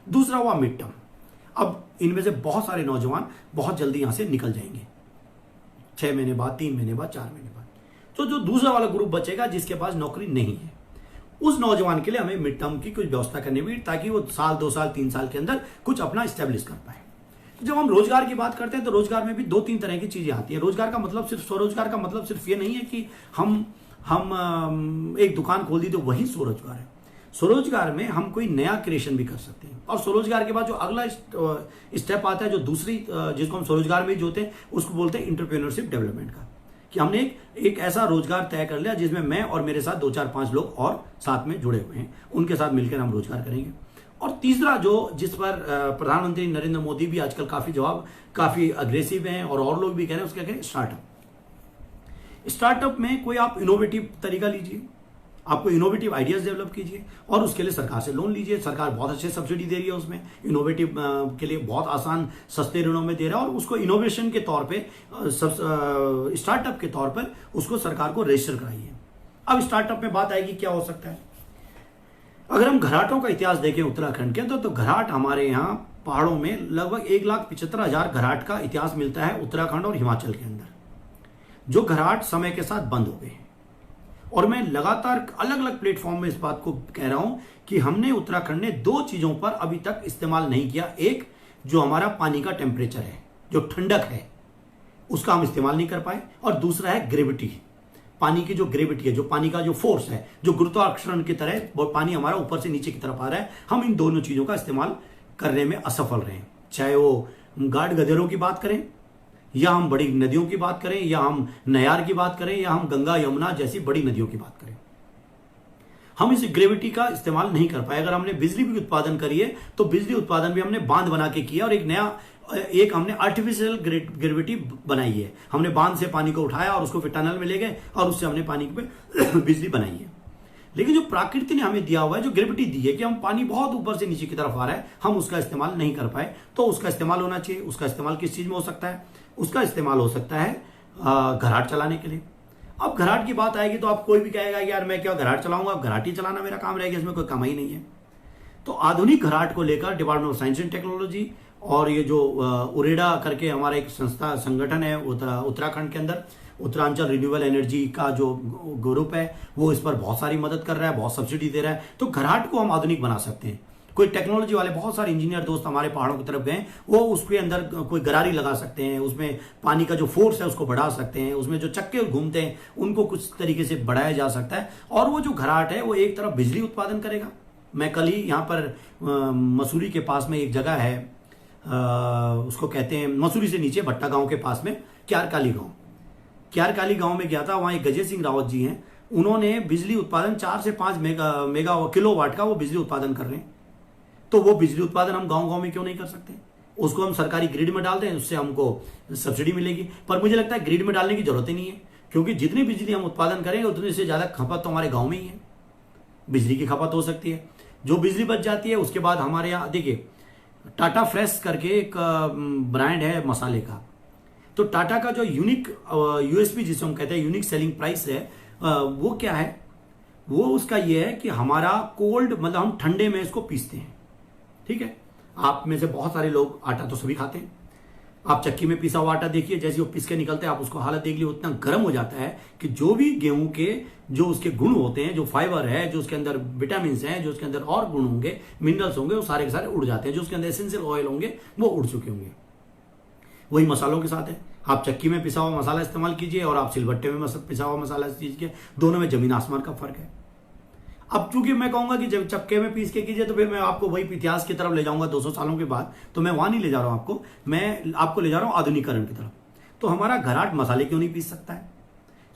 दूसरा हुआ मिड टर्म। अब इनमें से बहुत सारे नौजवान बहुत जल्दी यहां से निकल जाएंगे, 6 महीने बाद, 3 महीने बाद, 4 महीने बाद। तो जो दूसरा वाला ग्रुप बचेगा जिसके पास नौकरी नहीं है, उस नौजवान के लिए हमें मिड टर्म की कुछ व्यवस्था करनी होगी, ताकि वो 1 साल, 2 साल, 3 साल के अंदर कुछ अपना स्टैब्लिश कर पाए। जब हम रोजगार की बात करते हैं तो रोजगार में भी 2-3 तरह की चीजें आती हैं। रोजगार का मतलब सिर्फ, स्वरोजगार का मतलब सिर्फ ये नहीं है कि हम एक दुकान खोल दी तो वही स्वरोजगार है। स्वरोजगार में हम कोई नया क्रिएशन भी कर सकते हैं। और स्वरोजगार के बाद जो अगला स्टेप आता है, जो दूसरी जिसको हम स्वरोजगार में जोड़ते हैं, उसको बोलते हैं एंटरप्रेन्योरशिप डेवलपमेंट का, कि हमने एक ऐसा रोजगार तय कर लिया जिसमें मैं और मेरे साथ 2-4-5 लोग और साथ में जुड़े हुए हैं, उनके साथ मिलकर हम रोजगार करेंगे। और तीसरा जिस पर प्रधानमंत्री नरेंद्र मोदी भी आजकल काफी अग्रेसिव हैं और लोग भी कह रहे हैं, उसका क्या है, स्टार्टअप। स्टार्टअप में कोई आप इनोवेटिव तरीका लीजिए, आपको इनोवेटिव आइडियाज डेवलप कीजिए और उसके लिए सरकार से लोन लीजिए। सरकार बहुत अच्छे सब्सिडी दे रही है, उसमें इनोवेटिव के लिए बहुत आसान सस्ते ऋणों में दे रहा है, और उसको इनोवेशन के तौर पे स्टार्टअप के तौर पर उसको सरकार को रजिस्टर कराइए। अब स्टार्टअप में बात आएगी क्या हो सकता है। अगर हम घराटों का इतिहास देखें उत्तराखंड के अंदर, तो घराट हमारे यहाँ पहाड़ों में लगभग 1,75,000 घराट का इतिहास मिलता है उत्तराखंड और हिमाचल के अंदर, जो घराट समय के साथ बंद हो गए हैं। और मैं लगातार अलग अलग प्लेटफॉर्म में इस बात को कह रहा हूं कि हमने उत्तराखंड ने 2 चीजों पर अभी तक इस्तेमाल नहीं किया। एक, जो हमारा पानी का टेम्परेचर है, जो ठंडक है, उसका हम इस्तेमाल नहीं कर पाए, और दूसरा है ग्रेविटी। पानी की जो ग्रेविटी है, जो पानी का जो फोर्स है, जो गुरुत्वाकर्षण की तरह वो पानी हमारा ऊपर से नीचे की तरफ आ रहा है, हम इन दोनों चीजों का इस्तेमाल करने में असफल रहे। चाहे वो गाड गधेरों की बात करें, या हम बड़ी नदियों की बात करें, या हम नयार की बात करें, या हम गंगा यमुना जैसी बड़ी नदियों की बात करें, हम इस ग्रेविटी का इस्तेमाल नहीं कर पाए। अगर हमने बिजली भी उत्पादन करी है, तो बिजली उत्पादन भी हमने बांध बना के किया, और एक हमने आर्टिफिशियल ग्रेविटी बनाई है। हमने बांध से पानी को उठाया और उसको फिर टनल में ले गए और उससे हमने पानी पे बिजली बनाई है। लेकिन जो प्रकृति ने हमें दिया हुआ है, जो ग्रेविटी दी है कि हम पानी बहुत ऊपर से नीचे की तरफ आ रहा है, हम उसका इस्तेमाल नहीं कर पाए। तो उसका इस्तेमाल होना चाहिए। उसका इस्तेमाल किस चीज में हो सकता है? उसका इस्तेमाल हो सकता है घराट चलाने के लिए। अब घराट की बात आएगी तो आप कोई भी कहेगा यार मैं क्या घराट चलाऊंगा, अब घराट ही चलाना मेरा काम रहेगा, इसमें कोई कमाई नहीं है। तो आधुनिक घराट को लेकर department of science and technology और ये जो उरेडा करके हमारा एक संगठन है उत्तराखंड के अंदर, उत्तरांचल रिन्यूएबल एनर्जी का जो ग्रुप है, वो इस पर बहुत सारी मदद कर रहा है, बहुत सब्सिडी दे रहा है। तो घराट को हम आधुनिक बना सकते हैं। कोई टेक्नोलॉजी वाले बहुत सारे इंजीनियर दोस्त हमारे पहाड़ों की तरफ गए, वो उसके अंदर कोई गरारी लगा सकते हैं, उसमें पानी का जो फोर्स है उसको बढ़ा सकते हैं, उसमें जो चक्के घूमते हैं उनको कुछ तरीके से बढ़ाया जा सकता है। और वो जो घराट है वो एक तरफ बिजली उत्पादन करेगा। मैं कल ही यहाँ पर मसूरी के पास में एक जगह है, उसको कहते हैं मसूरी से नीचे भट्टा गांव के पास में क्यारकाली गांव में गया था। वहां एक गजेंद्र सिंह रावत जी हैं, उन्होंने बिजली उत्पादन 4 से 5 मेगा किलोवाट का वो बिजली उत्पादन कर रहे हैं। तो वो बिजली उत्पादन हम गांव में क्यों नहीं कर सकते? उसको हम सरकारी ग्रिड में डाल दें, उससे हमको सब्सिडी मिलेगी। पर मुझे लगता है ग्रिड में डालने की जरूरत ही नहीं है, क्योंकि जितनी बिजली हम उत्पादन करेंगे उतनी से ज्यादा खपत तो हमारे गांव में ही है। बिजली की खपत हो सकती है, जो बिजली बच जाती है उसके बाद हमारे यहाँ देखिए टाटा फ्रेश करके एक ब्रांड है मसाले का। तो टाटा का जो यूनिक यूएसपी जिसे हम कहते हैं यूनिक सेलिंग प्राइस है, वो क्या है? वो उसका ये है कि हमारा कोल्ड मतलब हम ठंडे में इसको पीसते हैं। ठीक है, आप में से बहुत सारे लोग आटा तो सभी खाते हैं। आप चक्की में पिसा हुआ आटा देखिए, जैसे वो पीस के निकलते हैं, आप उसको हालत देख लीजिए, उतना गर्म हो जाता है कि जो भी गेहूं के जो उसके गुण होते हैं, जो फाइबर है, जो उसके अंदर विटामिन हैं, जो उसके अंदर और गुण होंगे, मिनरल्स होंगे, वो सारे के सारे उड़ जाते हैं। जो उसके अंदर एसेंशियल ऑयल होंगे वो उड़ चुके होंगे। वही मसालों के साथ है। आप चक्की में पिसा हुआ मसाला इस्तेमाल कीजिए और आप सिलबट्टे में पिसा हुआ मसाला कीजिए, दोनों में जमीन आसमान का फर्क है। अब चूंकि मैं कहूंगा कि जब चक्के में पीस के कीजिए तो फिर मैं आपको वही इतिहास की तरफ ले जाऊंगा 200 सालों के बाद, तो मैं वहां नहीं ले जा रहा हूं आपको, मैं आपको ले जा रहा हूं आधुनिकीकरण की तरफ। तो हमारा घराट मसाले क्यों नहीं पीस सकता है?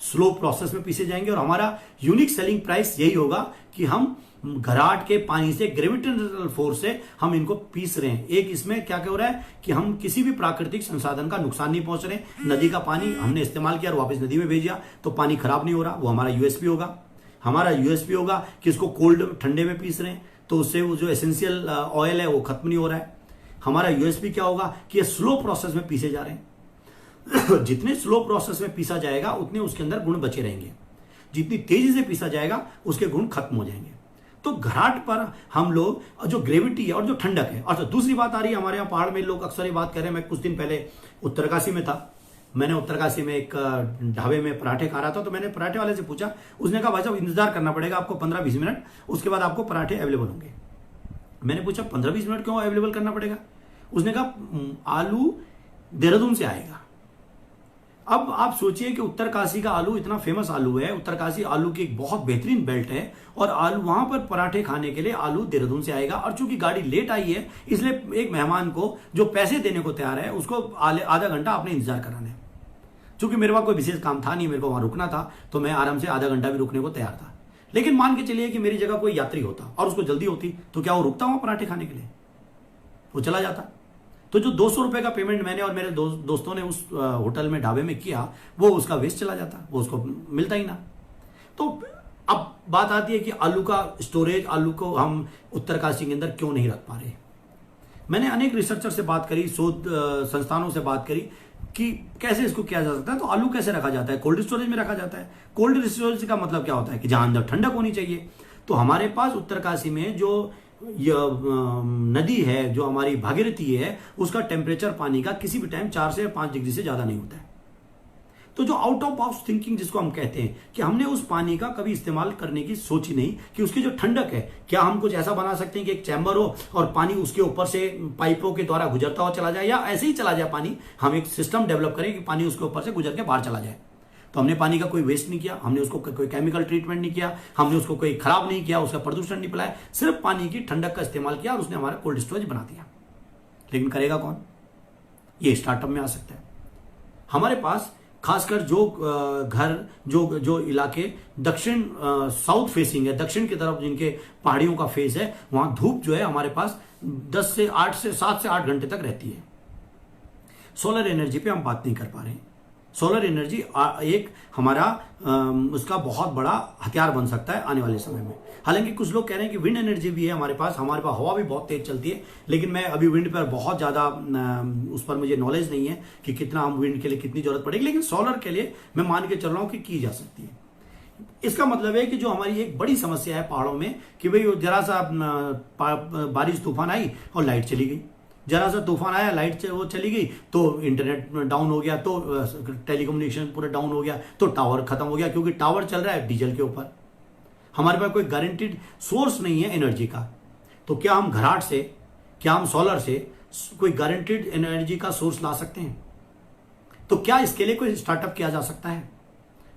स्लो प्रोसेस में पीसे जाएंगे और हमारा यूनिक सेलिंग प्राइस यही होगा कि हम घराट के पानी से ग्रेविटेशनल फोर्स से हम इनको पीस रहे हैं। एक इसमें क्या हो रहा है कि हम किसी भी प्राकृतिक संसाधन का नुकसान नहीं पहुंच रहे। नदी का पानी हमने इस्तेमाल किया और वापस नदी में भेजा तो पानी खराब नहीं हो रहा, वो हमारा यूएसपी होगा। हमारा यूएसपी होगा कि इसको कोल्ड ठंडे में पीस रहे हैं तो उससे वो जो एसेंशियल ऑयल है वो खत्म नहीं हो रहा है। हमारा यूएसपी क्या होगा कि ये स्लो प्रोसेस में पीसे जा रहे हैं। जितने स्लो प्रोसेस में पीसा जाएगा उतने उसके अंदर गुण बचे रहेंगे, जितनी तेजी से पीसा जाएगा उसके गुण खत्म हो जाएंगे। तो घराट पर हम लोग जो ग्रेविटी है और जो ठंडक है। अच्छा, दूसरी बात आ रही है, हमारे यहाँ पहाड़ में लोग अक्सर ये बात कर रहे हैं। मैं कुछ दिन पहले उत्तरकाशी में था, मैंने उत्तरकाशी में एक ढाबे में पराठे खा रहा था, तो मैंने पराठे वाले से पूछा, उसने कहा भाई साहब इंतजार करना पड़ेगा आपको 15-20 मिनट, उसके बाद आपको पराठे अवेलेबल होंगे। मैंने पूछा 15-20 मिनट क्यों अवेलेबल करना पड़ेगा? उसने कहा आलू देहरादून से आएगा। अब आप सोचिए कि उत्तरकाशी का आलू इतना फेमस आलू है, उत्तरकाशी आलू की एक बहुत बेहतरीन बेल्ट है, और आलू वहां पर पराठे खाने के लिए आलू देहरादून से आएगा। और चूंकि गाड़ी लेट आई है, इसलिए एक मेहमान को जो पैसे देने को तैयार है उसको आधा घंटा आपने इंतजार कराना है। चूंकि मेरे पास कोई विशेष काम था नहीं, मेरे को वहां रुकना था, तो मैं आराम से आधा घंटा भी रुकने को तैयार था। लेकिन मान के चलिए कि मेरी जगह कोई यात्री होता और उसको जल्दी होती, तो क्या वो रुकता वहां पराठे खाने के लिए? वो चला जाता। तो जो 200 रुपए का पेमेंट मैंने और मेरे दोस्तों ने उस होटल में, ढाबे में किया, वो उसका वेस्ट चला जाता, वो उसको मिलता ही ना। तो अब बात आती है कि आलू का स्टोरेज, आलू को हम उत्तरकाशी के अंदर क्यों नहीं रख पा रहे। मैंने अनेक रिसर्चर से बात करी, शोध संस्थानों से बात करी कि कैसे इसको किया जा सकता है। तो आलू कैसे रखा जाता है? कोल्ड स्टोरेज में रखा जाता है। कोल्ड स्टोरेज का मतलब क्या होता है कि जहां अंदर ठंडक होनी चाहिए। तो हमारे पास उत्तरकाशी में जो नदी है, जो हमारी भागीरथी है, उसका टेम्परेचर पानी का किसी भी टाइम 4 से 5 डिग्री से ज्यादा नहीं होता है। तो जो आउट ऑफ बॉक्स थिंकिंग जिसको हम कहते हैं, कि हमने उस पानी का कभी इस्तेमाल करने की सोची नहीं कि उसकी जो ठंडक है, क्या हम कुछ ऐसा बना सकते हैं कि एक चैम्बर हो और पानी उसके ऊपर से पाइपों के द्वारा गुजरता हुआ चला जाए, या ऐसे ही चला जाए पानी। हम एक सिस्टम डेवलप करें कि पानी उसके ऊपर से गुजर के बाहर चला जाए। तो हमने पानी का कोई वेस्ट नहीं किया, हमने उसको कोई केमिकल ट्रीटमेंट नहीं किया, हमने उसको कोई खराब नहीं किया, उसका प्रदूषण नहीं फैलाया, सिर्फ पानी की ठंडक का इस्तेमाल किया और उसने हमारा कोल्ड स्टोरेज बना दिया। लेकिन करेगा कौन? ये स्टार्टअप में आ सकता है। हमारे पास खासकर जो घर, जो इलाके दक्षिण साउथ फेसिंग है, दक्षिण की तरफ जिनके पहाड़ियों का फेस है, वहां धूप जो है हमारे पास 7 से 8 घंटे तक रहती है। सोलर एनर्जी पे हम बात नहीं कर पा रहे हैं। सोलर एनर्जी एक हमारा उसका बहुत बड़ा हथियार बन सकता है आने वाले समय में। हालांकि कुछ लोग कह रहे हैं कि विंड एनर्जी भी है हमारे पास हवा भी बहुत तेज चलती है, लेकिन मैं अभी विंड पर बहुत ज्यादा उस पर मुझे नॉलेज नहीं है कि कितना हम विंड के लिए कितनी जरूरत पड़ेगी, लेकिन सोलर के लिए मैं मान के चल रहा हूं कि की जा सकती है। इसका मतलब है कि जो हमारी एक बड़ी समस्या है पहाड़ों में, कि भाई जरा सा बारिश तूफान आई और लाइट चली गई, जरा सा तूफान आया, लाइट वो चली गई, तो इंटरनेट डाउन हो गया, तो टेलीकम्युनिकेशन पूरा डाउन हो गया, तो टावर खत्म हो गया, क्योंकि टावर चल रहा है डीजल के ऊपर। हमारे पास कोई गारंटीड सोर्स नहीं है एनर्जी का। तो क्या हम घराट से, क्या हम सोलर से कोई गारंटीड एनर्जी का सोर्स ला सकते हैं? तो क्या इसके लिए कोई स्टार्टअप किया जा सकता है?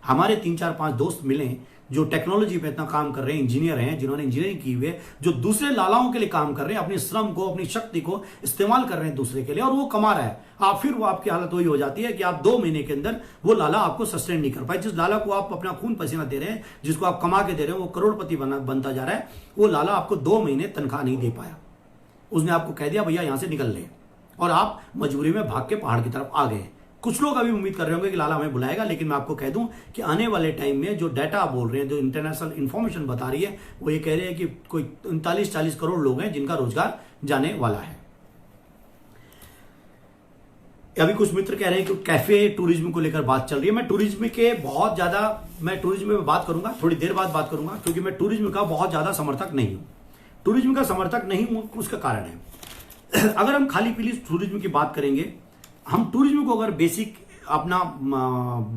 हमारे 3-4-5 दोस्त मिले जो टेक्नोलॉजी पे इतना काम कर रहे हैं, इंजीनियर हैं, जिन्होंने इंजीनियरिंग की हुई है, जो दूसरे लालाओं के लिए काम कर रहे हैं, अपने श्रम को, अपनी शक्ति को इस्तेमाल कर रहे हैं दूसरे के लिए, और वो कमा रहा है। फिर वो आपकी हालत वही हो जाती है कि आप 2 महीने के अंदर वो लाला आपको सस्टेन नहीं कर पाए। जिस लाला को आप अपना खून पसीना दे रहे हैं, जिसको आप कमा के दे रहे हो, वो करोड़पति बनता जा रहा है, वो लाला आपको 2 महीने तनख्वाह नहीं दे पाया। उसने आपको कह दिया भैया यहां से निकल ले, और आप मजबूरी में भाग के पहाड़ की तरफ आ गए। कुछ लोग अभी उम्मीद कर रहे होंगे कि लाला हमें बुलाएगा, लेकिन मैं आपको कह दूं कि आने वाले टाइम में जो डाटा आप बोल रहे हैं, जो इंटरनेशनल इंफॉर्मेशन बता रही है, वो ये कह रहे हैं कि कोई 39-40 करोड़ लोग हैं जिनका रोजगार जाने वाला है। अभी कुछ मित्र कह रहे हैं कि कैफे टूरिज्म को लेकर बात चल रही है। मैं टूरिज्म में बात करूंगा, थोड़ी देर बाद बात करूंगा, क्योंकि मैं टूरिज्म का बहुत ज्यादा समर्थक नहीं हूं। टूरिज्म का समर्थक नहीं हूं, उसका कारण है, अगर हम खाली पीली टूरिज्म की बात करेंगे, हम टूरिज्म को अगर बेसिक अपना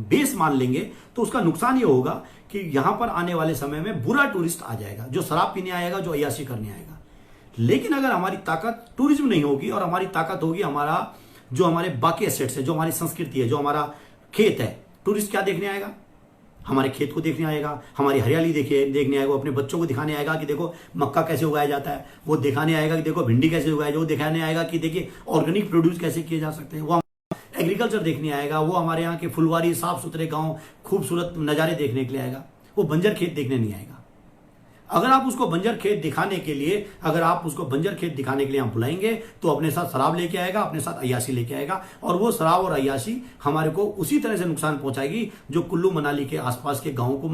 बेस मान लेंगे, तो उसका नुकसान ये होगा कि यहां पर आने वाले समय में बुरा टूरिस्ट आ जाएगा, जो शराब पीने आएगा, जो अय्याशी करने आएगा। लेकिन अगर हमारी ताकत टूरिज्म नहीं होगी और हमारी ताकत होगी हमारे बाकी एसेट्स है, जो हमारी संस्कृति है, जो हमारा खेत है, टूरिस्ट क्या देखने आएगा? हमारे खेत को देखने आएगा, हमारी हरियाली देखने आएगा, वो अपने बच्चों को दिखाने आएगा कि देखो मक्का कैसे उगाया जाता है, वो दिखाने आएगा कि देखो भिंडी कैसे उगाया जाए, वो दिखाने आएगा कि देखिए ऑर्गेनिक प्रोड्यूस कैसे किए जा सकते हैं, वो एग्रीकल्चर देखने आएगा, वो हमारे यहाँ के फुलवारी, साफ सुथरे गांव, खूबसूरत नजारे देखने के लिए आएगा, वो बंजर खेत देखने नहीं आएगा। अगर आप उसको बंजर खेत दिखाने के लिए यहाँ बुलाएंगे, तो अपने साथ शराब लेके आएगा, अपने साथ अय्याशी लेके आएगा, और वो शराब और अय्याशी हमारे को उसी तरह से नुकसान पहुंचाएगी जो कुल्लू मनाली के आसपास के गांवों को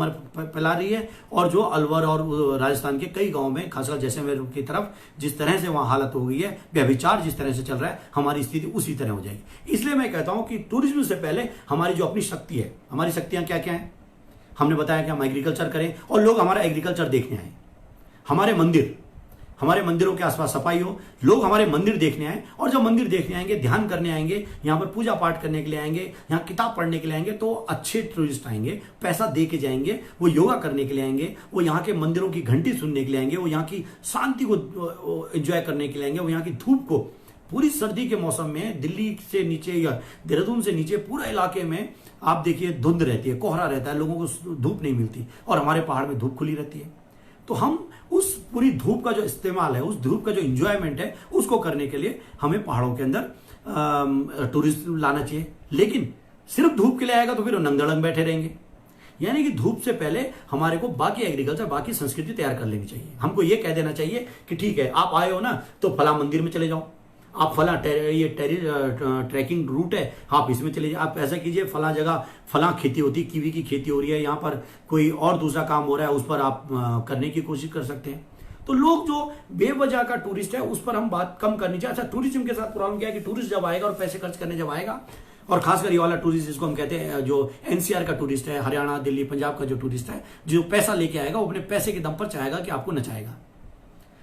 फैला रही है, और जो अलवर और राजस्थान के कई गांवों में, खासकर जैसलमेर की तरफ जिस तरह से वहां हालत हो गई है, व्यभिचार जिस तरह से चल रहा है, हमारी स्थिति उसी तरह हो जाएगी। इसलिए मैं कहता हूं कि टूरिज्म से पहले हमारी जो अपनी शक्ति है, हमारी शक्तियां क्या क्या है, हमने बताया कि हम एग्रीकल्चर करें और लोग हमारा एग्रीकल्चर देखने आए, हमारे मंदिरों के आसपास सफाई हो, लोग हमारे मंदिर देखने आए, और जब मंदिर देखने आएंगे, ध्यान करने आएंगे, यहाँ पर पूजा पाठ करने के लिए आएंगे, यहाँ किताब पढ़ने के लिए आएंगे, तो अच्छे टूरिस्ट आएंगे, पैसा दे के जाएंगे, वो योगा करने के लिए आएंगे, वो यहाँ के मंदिरों की घंटी सुनने के लिए आएंगे, वो यहाँ की शांति को एंजॉय करने के लिए आएंगे, वो यहाँ की धूप को पूरी सर्दी के मौसम में दिल्ली से नीचे या देहरादून से नीचे पूरा इलाके में आप देखिए धुंध रहती है, कोहरा रहता है, लोगों को धूप नहीं मिलती, और हमारे पहाड़ में धूप खुली रहती है। तो हम उस पूरी धूप का जो इस्तेमाल है, उस धूप का जो इंजॉयमेंट है, उसको करने के लिए हमें पहाड़ों के अंदर टूरिस्ट लाना चाहिए। लेकिन सिर्फ धूप के लिए आएगा तो फिर नंगधड़ंग बैठे रहेंगे। यानी कि धूप से पहले हमारे को बाकी एग्रीकल्चर, बाकी संस्कृति तैयार कर लेनी चाहिए। हमको ये कह देना चाहिए कि ठीक है, आप आए हो ना तो फला मंदिर में चले जाओ, आप फला ट्रैकिंग रूट है, आप इसमें चले जाओ, आप ऐसा कीजिए, फला जगह फला खेती होती, कीवी की खेती हो रही है, यहाँ पर कोई और दूसरा काम हो रहा है, उस पर आप करने की कोशिश कर सकते हैं। तो लोग जो बेवजह का टूरिस्ट है उस पर हम बात कम करनी चाहिए। अच्छा, टूरिज्म के साथ प्रॉब्लम क्या है कि टूरिस्ट जब आएगा और पैसे खर्च करने जब आएगा, और खासकर ये वाला टूरिस्ट जिसको हम कहते हैं जो एनसीआर का टूरिस्ट है, हरियाणा दिल्ली पंजाब का जो टूरिस्ट है, जो पैसा लेके आएगा वो अपने पैसे के दम पर चाहेगा कि आपको नचाएगा।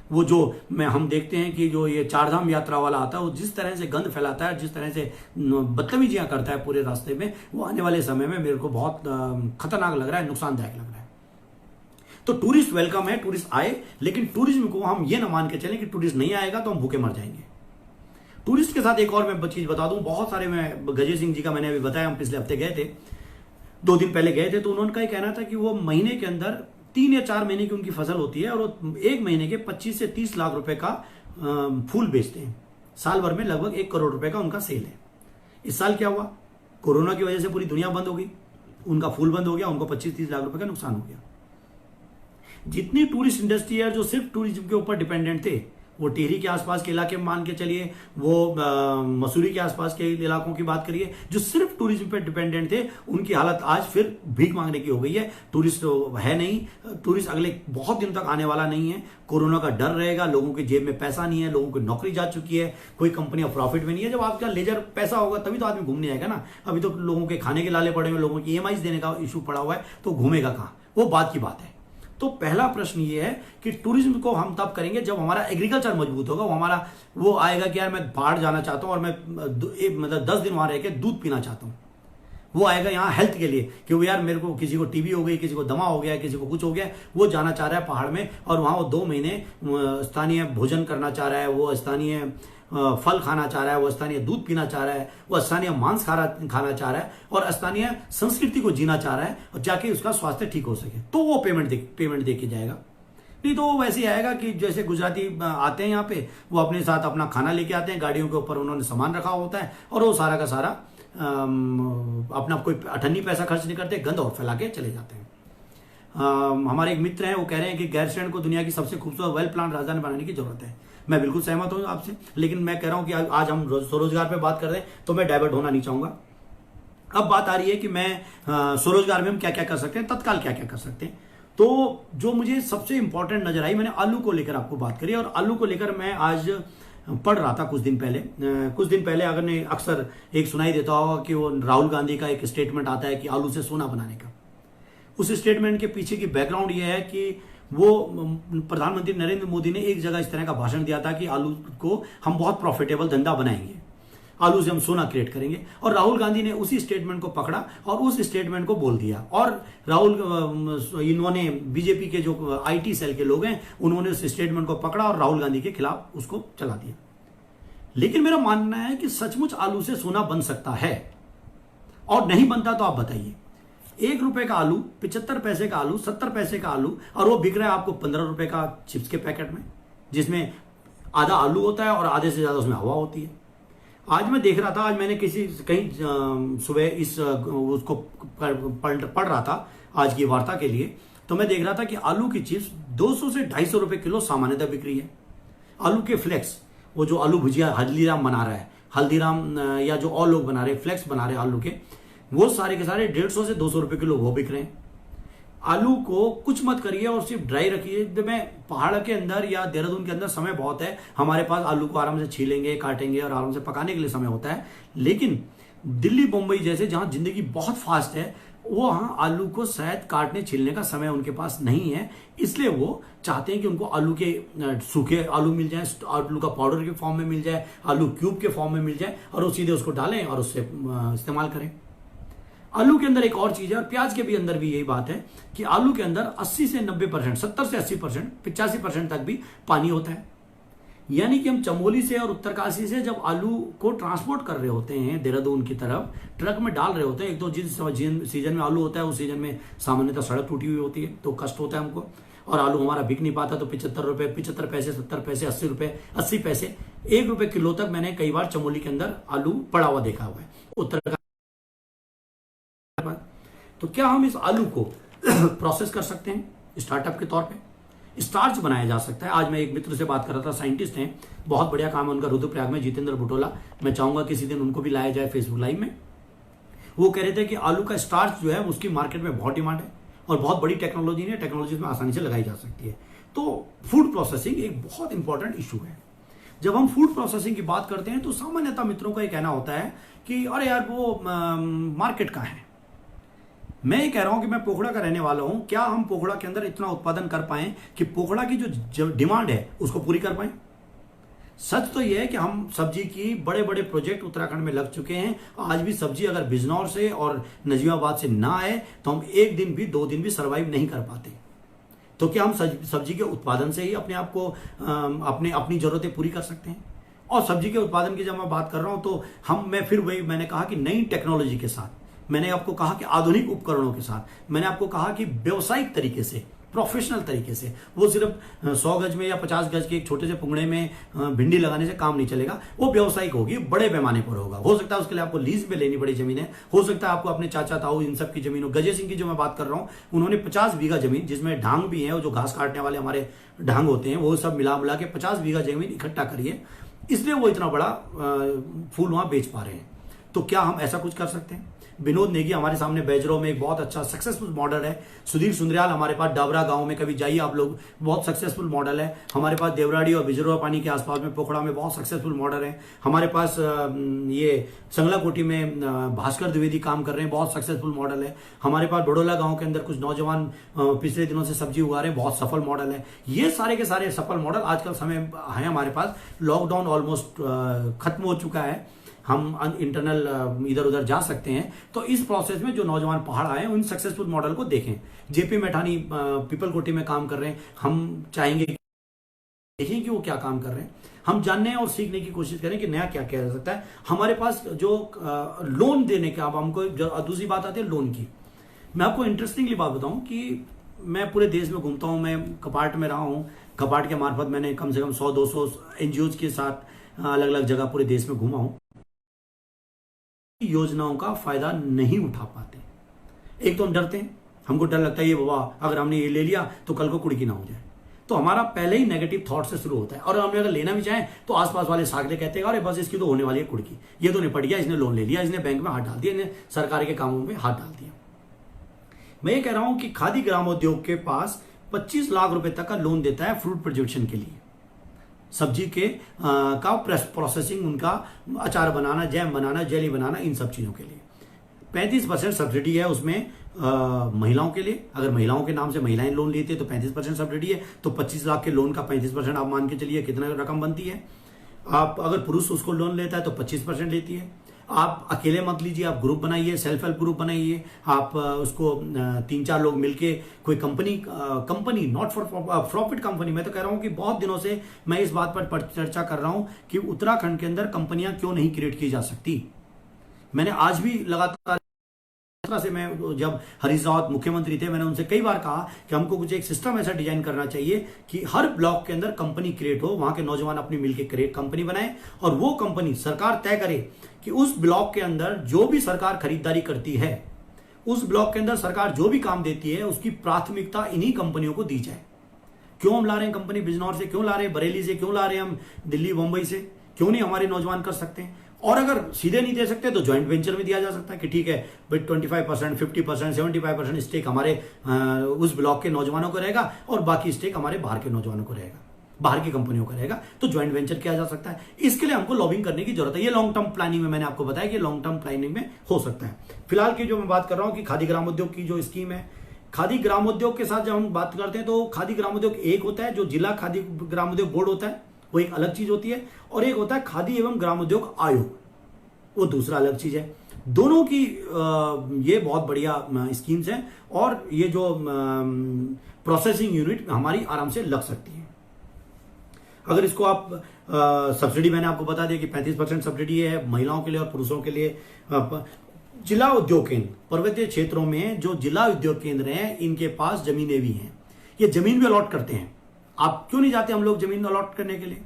वो जो हम देखते हैं कि जो ये चारधाम यात्रा वाला आता है, वो जिस तरह से गंद फैलाता है, जिस तरह से बदतमीजियां करता है पूरे रास्ते में, वो आने वाले समय में मेरे को बहुत खतरनाक लग रहा है, नुकसानदायक लग रहा है। तो टूरिस्ट वेलकम है, टूरिस्ट आए, लेकिन टूरिज्म को हम ये ना मान के चलें कि टूरिस्ट नहीं आएगा तो हम भूखे मर जाएंगे। टूरिस्ट के साथ एक और मैं चीज बता दूं, बहुत सारे, मैं गजेंद्र सिंह जी का मैंने अभी बताया, हम पिछले हफ्ते गए थे, 2 दिन पहले गए थे, तो उन्होंने ये कहना था कि वो महीने के अंदर 3 या 4 महीने की उनकी फसल होती है और वो 1 महीने के 25 से 30 लाख रुपए का फूल बेचते हैं। साल भर में लगभग 1 करोड़ रुपए का उनका सेल है। इस साल क्या हुआ, कोरोना की वजह से पूरी दुनिया बंद हो गई, उनका फूल बंद हो गया, उनको 25-30 लाख रुपए का नुकसान हो गया। जितनी टूरिस्ट इंडस्ट्री है जो सिर्फ टूरिज्म के ऊपर डिपेंडेंट थे, वो टिहरी के आसपास के इलाके में मान के चलिए, वो मसूरी के आसपास के इलाकों की बात करिए, जो सिर्फ टूरिज्म पे डिपेंडेंट थे, उनकी हालत आज फिर भीख मांगने की हो गई है। टूरिस्ट है नहीं, टूरिस्ट अगले बहुत दिन तक आने वाला नहीं है। कोरोना का डर रहेगा, लोगों की जेब में पैसा नहीं है, लोगों की नौकरी जा चुकी है, कोई कंपनियां प्रॉफिट में नहीं है। जब आपका लेजर पैसा होगा तभी तो आदमी घूमने आएगा ना। अभी तो लोगों के खाने के लाले पड़े हुए, लोगों की EMI देने का इशू पड़ा हुआ है, तो घूमेगा कहाँ, वो बात की बात है। तो पहला प्रश्न ये है कि टूरिज्म को हम तब करेंगे जब हमारा एग्रीकल्चर मजबूत होगा। वो आएगा कि यार मैं पहाड़ जाना चाहता हूं और मैं मतलब 10 दिन वहां रह के दूध पीना चाहता हूं। वो आएगा यहाँ हेल्थ के लिए कि वो यार मेरे को किसी को टीबी हो गई, किसी को दमा हो गया, किसी को कुछ हो गया, वो जाना चाह रहा है पहाड़ में, और वहां वो 2 महीने स्थानीय भोजन करना चाह रहा है, वो स्थानीय फल खाना चाह रहा है, वो स्थानीय दूध पीना चाह रहा है, वो स्थानीय मांस खाना चाह रहा है, और स्थानीय संस्कृति को जीना चाह रहा है, और जाके उसका स्वास्थ्य ठीक हो सके, तो वो पेमेंट दे के जाएगा। नहीं तो वो वैसे ही आएगा कि जैसे गुजराती आते हैं यहाँ पे, वो अपने साथ अपना खाना लेके आते हैं, गाड़ियों के ऊपर उन्होंने सामान रखा होता है, और वो सारा का सारा अपना कोई अठन्नी पैसा खर्च नहीं करते, गंद और फैला के चले जाते हैं। हमारे एक मित्र हैं, वो कह रहे हैं कि गैरसैंण को दुनिया की सबसे खूबसूरत वेल प्लान राजधानी बनाने की जरूरत है। मैं बिल्कुल सहमत हूं आपसे, लेकिन मैं कह रहा हूं कि आज हम स्वरोजगार पे बात कर रहे हैं, तो मैं डाइवर्ट होना नहीं चाहूंगा। अब बात आ रही है कि मैं स्वरोजगार में हम क्या क्या कर सकते हैं, तत्काल क्या क्या कर सकते हैं। तो जो मुझे सबसे इंपॉर्टेंट नजर आई, मैंने आलू को लेकर आपको बात करी, और आलू को लेकर मैं आज पढ़ रहा था कुछ दिन पहले अगर ने अक्सर एक सुनाई देता होगा कि वो राहुल गांधी का एक स्टेटमेंट आता है कि आलू से सोना बनाने का। उस स्टेटमेंट के पीछे की बैकग्राउंड ये है कि वो प्रधानमंत्री नरेंद्र मोदी ने एक जगह इस तरह का भाषण दिया था कि आलू को हम बहुत प्रॉफिटेबल धंधा बनाएंगे, आलू से हम सोना क्रिएट करेंगे, और राहुल गांधी ने उसी स्टेटमेंट को पकड़ा और उस स्टेटमेंट को बोल दिया, और इन्होंने बीजेपी के जो IT सेल के लोग हैं, उन्होंने उस स्टेटमेंट को पकड़ा और राहुल गांधी के खिलाफ उसको चला दिया। लेकिन मेरा मानना है कि सचमुच आलू से सोना बन सकता है, और नहीं बनता तो आप बताइए। 1 रुपए का आलू, 75 पैसे का आलू, 70 पैसे का आलू, और वो बिक रहा है आपको 15 रुपए का चिप्स के पैकेट में, जिसमें आधा आलू होता है और आधे से ज्यादा उसमें हवा होती है। आज मैं देख रहा था, आज मैंने कहीं सुबह उसको पढ़ रहा था आज की वार्ता के लिए, तो मैं देख रहा था कि आलू की चिप्स 200 से 250 रुपए किलो सामान्यतः बिक रही है। आलू के फ्लेक्स, वो जो आलू भुजिया हल्दीराम बना रहा है, हल्दीराम या जो और लोग बना रहे हैं, फ्लेक्स बना रहे हैं आलू के, वो सारे के सारे 150 से 200 रुपए किलो वो बिक रहे हैं। आलू को कुछ मत करिए और सिर्फ ड्राई रखिए। मैं पहाड़ के अंदर या देहरादून के अंदर समय बहुत है, हमारे पास आलू को आराम से छीलेंगे, काटेंगे और आराम से पकाने के लिए समय होता है। लेकिन दिल्ली मुंबई जैसे जहां जिंदगी बहुत फास्ट है, वो वहां आलू को शायद काटने छीलने का समय उनके पास नहीं है, इसलिए वो चाहते हैं कि उनको आलू के सूखे आलू मिल जाए, आलू का पाउडर के फॉर्म में मिल जाए, आलू क्यूब के फॉर्म में मिल जाए, और वो सीधे उसको डालें और उससे इस्तेमाल करें। आलू के अंदर एक और चीज है, और प्याज के भी अंदर भी यही बात है कि आलू के अंदर 80 से 90%, 70 से 80%, 85% तक भी पानी होता है। यानी कि हम चमोली से और उत्तरकाशी से जब आलू को ट्रांसपोर्ट कर रहे होते हैं देहरादून की तरफ, ट्रक में डाल रहे होते हैं, एक तो जिस सीजन में आलू होता है उस सीजन में सामान्यतः सड़क टूटी हुई होती है तो कष्ट होता है हमको, और आलू हमारा बिक नहीं पाता, तो 75 रुपए, 75 पैसे, 70 पैसे, 80 रुपए, 80 पैसे, 1 रुपए किलो तक मैंने कई बार चमोली के अंदर आलू पड़ा हुआ देखा हुआ है उत्तरकाशी। तो क्या हम इस आलू को प्रोसेस कर सकते हैं स्टार्टअप के तौर पे, स्टार्च बनाया जा सकता है। आज मैं एक मित्र से बात कर रहा था, साइंटिस्ट हैं, बहुत बढ़िया काम है उनका रुद्रप्रयाग में, जितेंद्र बुटोला। मैं चाहूंगा किसी दिन उनको भी लाया जाए फेसबुक लाइव में। वो कह रहे थे कि आलू का स्टार्च जो है उसकी मार्केट में बहुत डिमांड है और बहुत बड़ी टेक्नोलॉजी है, टेक्नोलॉजी में आसानी से लगाई जा सकती है। तो फूड प्रोसेसिंग एक बहुत इंपॉर्टेंट इशू है। जब हम फूड प्रोसेसिंग की बात करते हैं तो सामान्यतः मित्रों का ये कहना होता है कि अरे यार वो मार्केट का है। मैं ये कह रहा हूं कि मैं पोखड़ा का रहने वाला हूं, क्या हम पोखड़ा के अंदर इतना उत्पादन कर पाए कि पोखड़ा की जो डिमांड है उसको पूरी कर पाए? सच तो यह है कि हम सब्जी की बड़े बड़े प्रोजेक्ट उत्तराखंड में लग चुके हैं। आज भी सब्जी अगर बिजनौर से और नजीबाबाद से ना आए तो हम एक दिन भी 2 दिन भी सर्वाइव नहीं कर पाते। तो क्या हम सब्जी के उत्पादन से ही अपने आप को अपनी जरूरतें पूरी कर सकते हैं? और सब्जी के उत्पादन की जब मैं बात कर रहा हूं तो मैं फिर वही मैंने कहा कि नई टेक्नोलॉजी के साथ, मैंने आपको कहा कि आधुनिक उपकरणों के साथ, मैंने आपको कहा कि व्यावसायिक तरीके से, प्रोफेशनल तरीके से, वो सिर्फ 100 गज में या 50 गज के एक छोटे से पुंगड़े में भिंडी लगाने से काम नहीं चलेगा। वो व्यावसायिक होगी, बड़े पैमाने पर होगा। हो सकता है उसके लिए आपको लीज पे लेनी पड़ी जमीन है, हो सकता है आपको अपने चाचा ताऊ इन सब की जमीन हो। गजे सिंह की जो मैं बात कर रहा हूं, उन्होंने 50 बीघा जमीन, जिसमें ढांग भी है और जो घास काटने वाले हमारे ढांग होते हैं, वो सब मिला मिला के 50 बीघा जमीन इकट्ठा करिए, इसलिए वो इतना बड़ा फूल वहां बेच पा रहे हैं। तो क्या हम ऐसा कुछ कर सकते हैं? विनोद नेगी हमारे सामने बैजरों में एक बहुत अच्छा सक्सेसफुल मॉडल है। सुधीर सुंदरियाल हमारे पास डाबरा गांव में, कभी जाइए आप लोग, बहुत सक्सेसफुल मॉडल है। हमारे पास देवराड़ी और बिजरोआ पानी के आसपास में पोखड़ा में बहुत सक्सेसफुल मॉडल है। हमारे पास ये संगला कोटी में भास्कर द्विवेदी काम कर रहे हैं, बहुत सक्सेसफुल मॉडल है। हमारे पास बड़ोला गांव के अंदर कुछ नौजवान पिछले दिनों से सब्जी उगा रहे हैं, बहुत सफल मॉडल है। ये सारे के सारे सफल मॉडल आजकल समय है हमारे पास। लॉकडाउन ऑलमोस्ट खत्म हो चुका है, हम इंटरनल इधर उधर जा सकते हैं। तो इस प्रोसेस में जो नौजवान पहाड़ आए उन सक्सेसफुल मॉडल को देखें। जेपी मैठानी पीपल कोटी में काम कर रहे हैं, हम चाहेंगे देखें कि वो क्या काम कर रहे हैं, हम जानने और सीखने की कोशिश करें कि नया क्या किया जा सकता है। हमारे पास जो लोन देने का, अब हमको दूसरी बात आती है लोन की। मैं आपको इंटरेस्टिंगली बात बताऊं कि मैं पूरे देश में घूमता हूं, मैं कपाट में रहा हूं, कपाट के मार्फत मैंने कम से कम 100-200 एनजीओ के साथ अलग अलग जगह पूरे देश में घूमा हूं। योजनाओं का फायदा नहीं उठा पाते। एक तो हम डरते हैं, हमको डर लगता है ये बाबा अगर हमने ये ले लिया तो कल को कुड़की ना हो जाए, तो हमारा पहले ही नेगेटिव थॉट से शुरू होता है। और हमने अगर लेना भी चाहे तो आसपास वाले सागले कहते हैं अरे बस इसकी तो होने वाली है कुड़की, ये तो निपट गया, इसने लोन ले लिया, इसने बैंक में हाथ डाल दिया, इसने सरकार के कामों में हाथ डाल दिया। मैं ये कह रहा हूं कि खादी ग्रामोद्योग के पास 25 लाख रुपए तक का लोन देता है फ्रूट प्रोडक्शन के लिए, सब्जी के का प्रोसेसिंग, उनका अचार बनाना, जैम बनाना, जेली बनाना, इन सब चीजों के लिए 35% सब्सिडी है उसमें। महिलाओं के लिए, अगर महिलाओं के नाम से महिलाएं लोन लेती है तो 35% सब्सिडी है। तो 25 लाख के लोन का 35% आप मान के चलिए कितना रकम बनती है। आप अगर पुरुष उसको लोन लेता है तो 25% लेती है। आप अकेले मत लीजिए, आप ग्रुप बनाइए, सेल्फ हेल्प ग्रुप बनाइए, आप उसको 3-4 लोग मिलके कोई company not for profit company. मैं तो कह रहा हूं कि बहुत दिनों से मैं इस बात पर चर्चा कर रहा हूं कि उत्तराखंड के अंदर कंपनियां क्यों नहीं क्रिएट की जा सकती। मैंने आज भी लगातार से, मैं जब हरीश रावत मुख्यमंत्री थे, मैंने उनसे कई बार कहा कि हमको कुछ एक सिस्टम ऐसा डिजाइन करना चाहिए कि हर ब्लॉक के अंदर कंपनी क्रिएट हो, वहां के नौजवान अपनी मिलकर क्रिएट कंपनी बनाए और वो कंपनी सरकार तय करे कि उस ब्लॉक के अंदर जो भी सरकार खरीदारी करती है, उस ब्लॉक के अंदर सरकार जो भी काम देती है उसकी प्राथमिकता इन्हीं कंपनियों को दी जाए। क्यों हम ला रहे हैं कंपनी बिजनौर से, क्यों ला रहे हैं बरेली से, क्यों ला रहे हैं हम दिल्ली मुंबई से, क्यों नहीं हमारे नौजवान कर सकते हैं? और अगर सीधे नहीं दे सकते तो ज्वाइंट वेंचर में दिया जा सकता है कि ठीक है भाई 25%, 50%, 75% स्टेक हमारे उस ब्लॉक के नौजवानों को रहेगा और बाकी स्टेक हमारे बाहर के नौजवानों को रहेगा, बाहर की कंपनियों का रहेगा। तो ज्वाइंट वेंचर किया जा सकता है। इसके लिए हमको लॉबिंग करने की जरूरत है। ये लॉन्ग टर्म प्लानिंग में मैंने आपको बताया कि लॉन्ग टर्म प्लानिंग में हो सकता है। फिलहाल की जो मैं बात कर रहा हूं कि खादी ग्रामोद्योग की जो स्कीम है, खादी ग्रामोद्योग के साथ जब हम बात करते हैं तो खादी ग्रामोद्योग एक होता है जो जिला खादी ग्रामोद्योग बोर्ड होता है, वो एक अलग चीज होती है, और एक होता है खादी एवं ग्रामोद्योग आयोग, वो दूसरा अलग चीज है। दोनों की ये बहुत बढ़िया स्कीम्स हैं और ये जो प्रोसेसिंग यूनिट हमारी आराम से लग सकती है। अगर इसको आप सब्सिडी, मैंने आपको बता दिया कि 35% सब्सिडी है महिलाओं के लिए और पुरुषों के लिए। जिला उद्योग केंद्र पर्वतीय क्षेत्रों में जो जिला उद्योग केंद्र हैं, इनके पास जमीनें भी हैं, ये जमीन भी अलॉट करते हैं। आप क्यों नहीं जाते हम लोग जमीन अलॉट करने के लिए?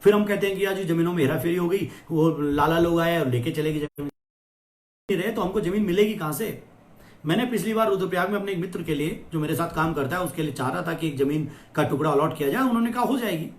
फिर हम कहते हैं कि यार जी जमीनों में हेराफेरी हो गई, वो लाला लोग आए और लेके चले गए जमीन, रहे तो हमको जमीन मिलेगी कहां से? मैंने पिछली बार रुद्रप्रयाग में अपने एक मित्र के लिए, जो मेरे साथ काम करता है, उसके लिए चाह रहा था कि एक जमीन का टुकड़ा अलॉट किया जाए। उन्होंने कहा हो जाएगी,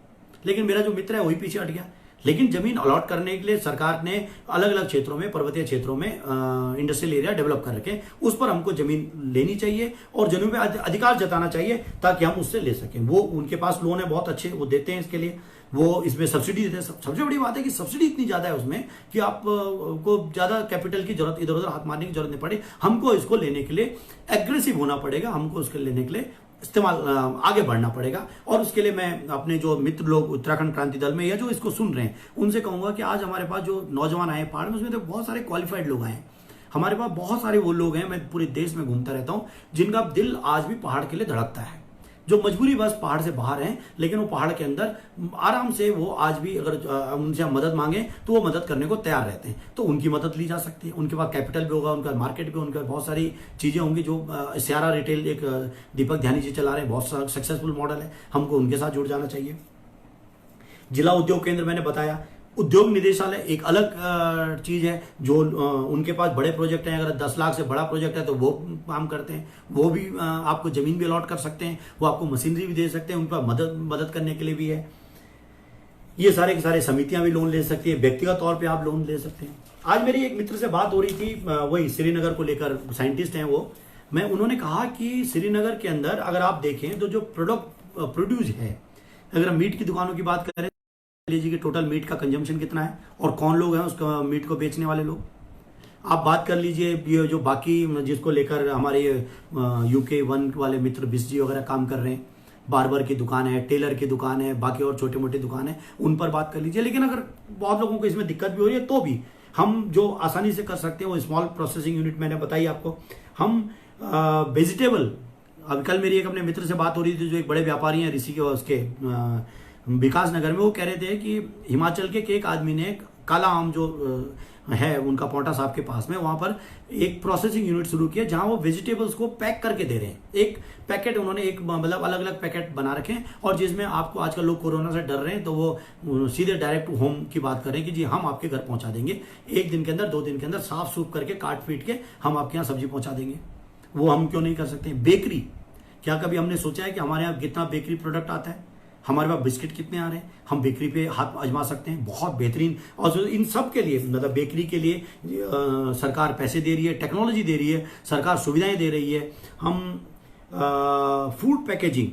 लेकिन मेरा जो मित्र है वही पीछे हट गया। लेकिन जमीन अलॉट करने के लिए सरकार ने अलग अलग क्षेत्रों में, पर्वतीय क्षेत्रों में इंडस्ट्रियल एरिया डेवलप कर रखे, उस पर हमको जमीन लेनी चाहिए और जमीन पे अधिकार जताना चाहिए ताकि हम उससे ले सकें। वो उनके पास लोन है बहुत अच्छे, वो देते हैं इसके लिए, वो इसमें सब्सिडी देते हैं। सबसे बड़ी बात है कि सब्सिडी इतनी ज्यादा है उसमें कि आपको ज्यादा कैपिटल की जरूरत, इधर उधर हाथ मारने की जरूरत नहीं पड़े। हमको इसको लेने के लिए एग्रेसिव होना पड़ेगा, हमको उसके लेने के लिए इस्तेमाल आगे बढ़ना पड़ेगा। और उसके लिए मैं अपने जो मित्र लोग उत्तराखंड क्रांति दल में या जो इसको सुन रहे हैं उनसे कहूंगा कि आज हमारे पास जो नौजवान आए पहाड़ में, उसमें तो बहुत सारे क्वालिफाइड लोग आए हैं। हमारे पास बहुत सारे वो लोग हैं, मैं पूरे देश में घूमता रहता हूं, जिनका दिल आज भी पहाड़ के लिए धड़कता है, जो मजबूरी बस पहाड़ से बाहर हैं, लेकिन वो पहाड़ के अंदर आराम से वो आज भी अगर उनसे हम मदद मांगे तो वो मदद करने को तैयार रहते हैं। तो उनकी मदद ली जा सकती है। उनके पास कैपिटल भी होगा, उनका मार्केट भी, उनके पास बहुत सारी चीजें होंगी। जो स्यारा रिटेल एक दीपक ध्यानी जी चला रहे हैं, बहुत सक्सेसफुल मॉडल है, हमको उनके साथ जुड़ जाना चाहिए। जिला उद्योग केंद्र मैंने बताया, उद्योग निदेशालय एक अलग चीज है, जो उनके पास बड़े प्रोजेक्ट हैं। अगर 10 लाख से बड़ा प्रोजेक्ट है तो वो काम करते हैं, वो भी आपको जमीन भी अलॉट कर सकते हैं, वो आपको मशीनरी भी दे सकते हैं, उनका मदद करने के लिए भी है। ये सारे के सारे समितियां भी लोन ले सकती है, व्यक्तिगत तौर पे आप लोन ले सकते हैं। आज मेरी एक मित्र से बात हो रही थी, वही श्रीनगर को लेकर, साइंटिस्ट हैं वो। उन्होंने कहा कि श्रीनगर के अंदर अगर आप देखें तो जो प्रोड्यूस है, अगर हम मीट की दुकानों की बात करें लीजिए कि टोटल मीट का कंजम्पशन कितना है और कौन लोग हैं उसका मीट को बेचने वाले लोग। आप बात कर लीजिए ये जो बाकी जिसको लेकर हमारे UK 1 वाले मित्र बिस्जी वगैरह काम कर रहे हैं, बार्बर की दुकान है, टेलर की दुकान है, बाकी और छोटे मोटे दुकान है, उन पर बात कर लीजिए। लेकिन अगर बहुत लोगों को इसमें दिक्कत भी हो रही है तो भी हम जो आसानी से कर सकते हैं वो स्मॉल प्रोसेसिंग यूनिट, मैंने बताई आपको। हम वेजिटेबल, अब कल मेरी एक अपने मित्र से बात हो रही थी जो एक बड़े व्यापारी हैं ऋषि के उसके विकास नगर में, वो कह रहे थे कि हिमाचल के एक आदमी ने काला आम जो है उनका पोंटा साहब के पास में, वहां पर एक प्रोसेसिंग यूनिट शुरू किया जहां वो वेजिटेबल्स को पैक करके दे रहे हैं। एक पैकेट उन्होंने एक मतलब अलग अलग पैकेट बना रखे हैं और जिसमें आपको, आजकल लोग कोरोना से डर रहे हैं तो वो सीधे डायरेक्ट टू होम की बात कर रहे हैं कि जी हम आपके घर पहुंचा देंगे, 1 दिन के अंदर 2 दिन के अंदर साफ सूफ करके काट पीट के हम आपके यहाँ सब्जी पहुंचा देंगे। वो हम क्यों नहीं कर सकते? बेकरी, क्या कभी हमने सोचा है कि हमारे यहाँ कितना बेकरी प्रोडक्ट आता है? हमारे पास बिस्किट कितने आ रहे हैं, हम बेकरी पे हाथ आजमा सकते हैं, बहुत बेहतरीन। और इन सब के लिए, मतलब बेकरी के लिए सरकार पैसे दे रही है, टेक्नोलॉजी दे रही है, सरकार सुविधाएं दे रही है। हम फूड पैकेजिंग,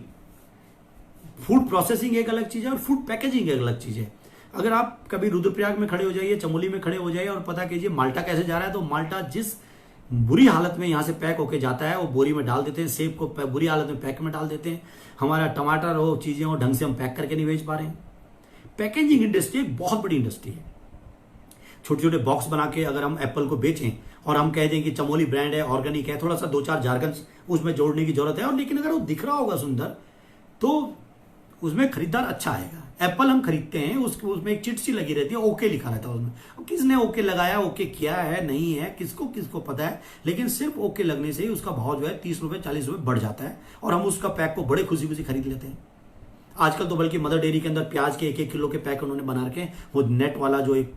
फूड प्रोसेसिंग एक अलग चीज है और फूड पैकेजिंग एक अलग चीज है। अगर आप कभी रुद्रप्रयाग में खड़े हो जाइए, चमोली में खड़े हो जाइए और पता कीजिए माल्टा कैसे जा रहा है, तो माल्टा जिस बुरी हालत में यहां से पैक होके जाता है वो बोरी में डाल देते हैं, सेब को बुरी हालत में पैक में डाल देते हैं। हमारा टमाटर हो, चीजें हो, ढंग से हम पैक करके नहीं बेच पा रहे हैं। पैकेजिंग इंडस्ट्री एक बहुत बड़ी इंडस्ट्री है। छोटे छोटे बॉक्स बना के अगर हम एप्पल को बेचें और हम कह दें कि चमोली ब्रांड है, ऑर्गेनिक है, थोड़ा सा 2-4 जार्गन उसमें जोड़ने की जरूरत है, और लेकिन अगर वो दिख रहा होगा सुंदर तो उसमें खरीदार अच्छा आएगा। एप्पल हम खरीदते हैं, उसमें एक चिट सी लगी रहती है, ओके लिखा रहता है उसमें। किसने ओके लगाया, ओके किया है नहीं है, किसको पता है, लेकिन सिर्फ ओके लगने से ही उसका भाव जो है 30 रुपए 40 रुपए बढ़ जाता है और हम उसका पैक को बड़े खुशी खुशी खरीद लेते हैं। आजकल तो बल्कि मदर डेयरी के अंदर प्याज के 1-1 किलो के पैक उन्होंने बना रखे हैं, वो नेट वाला जो एक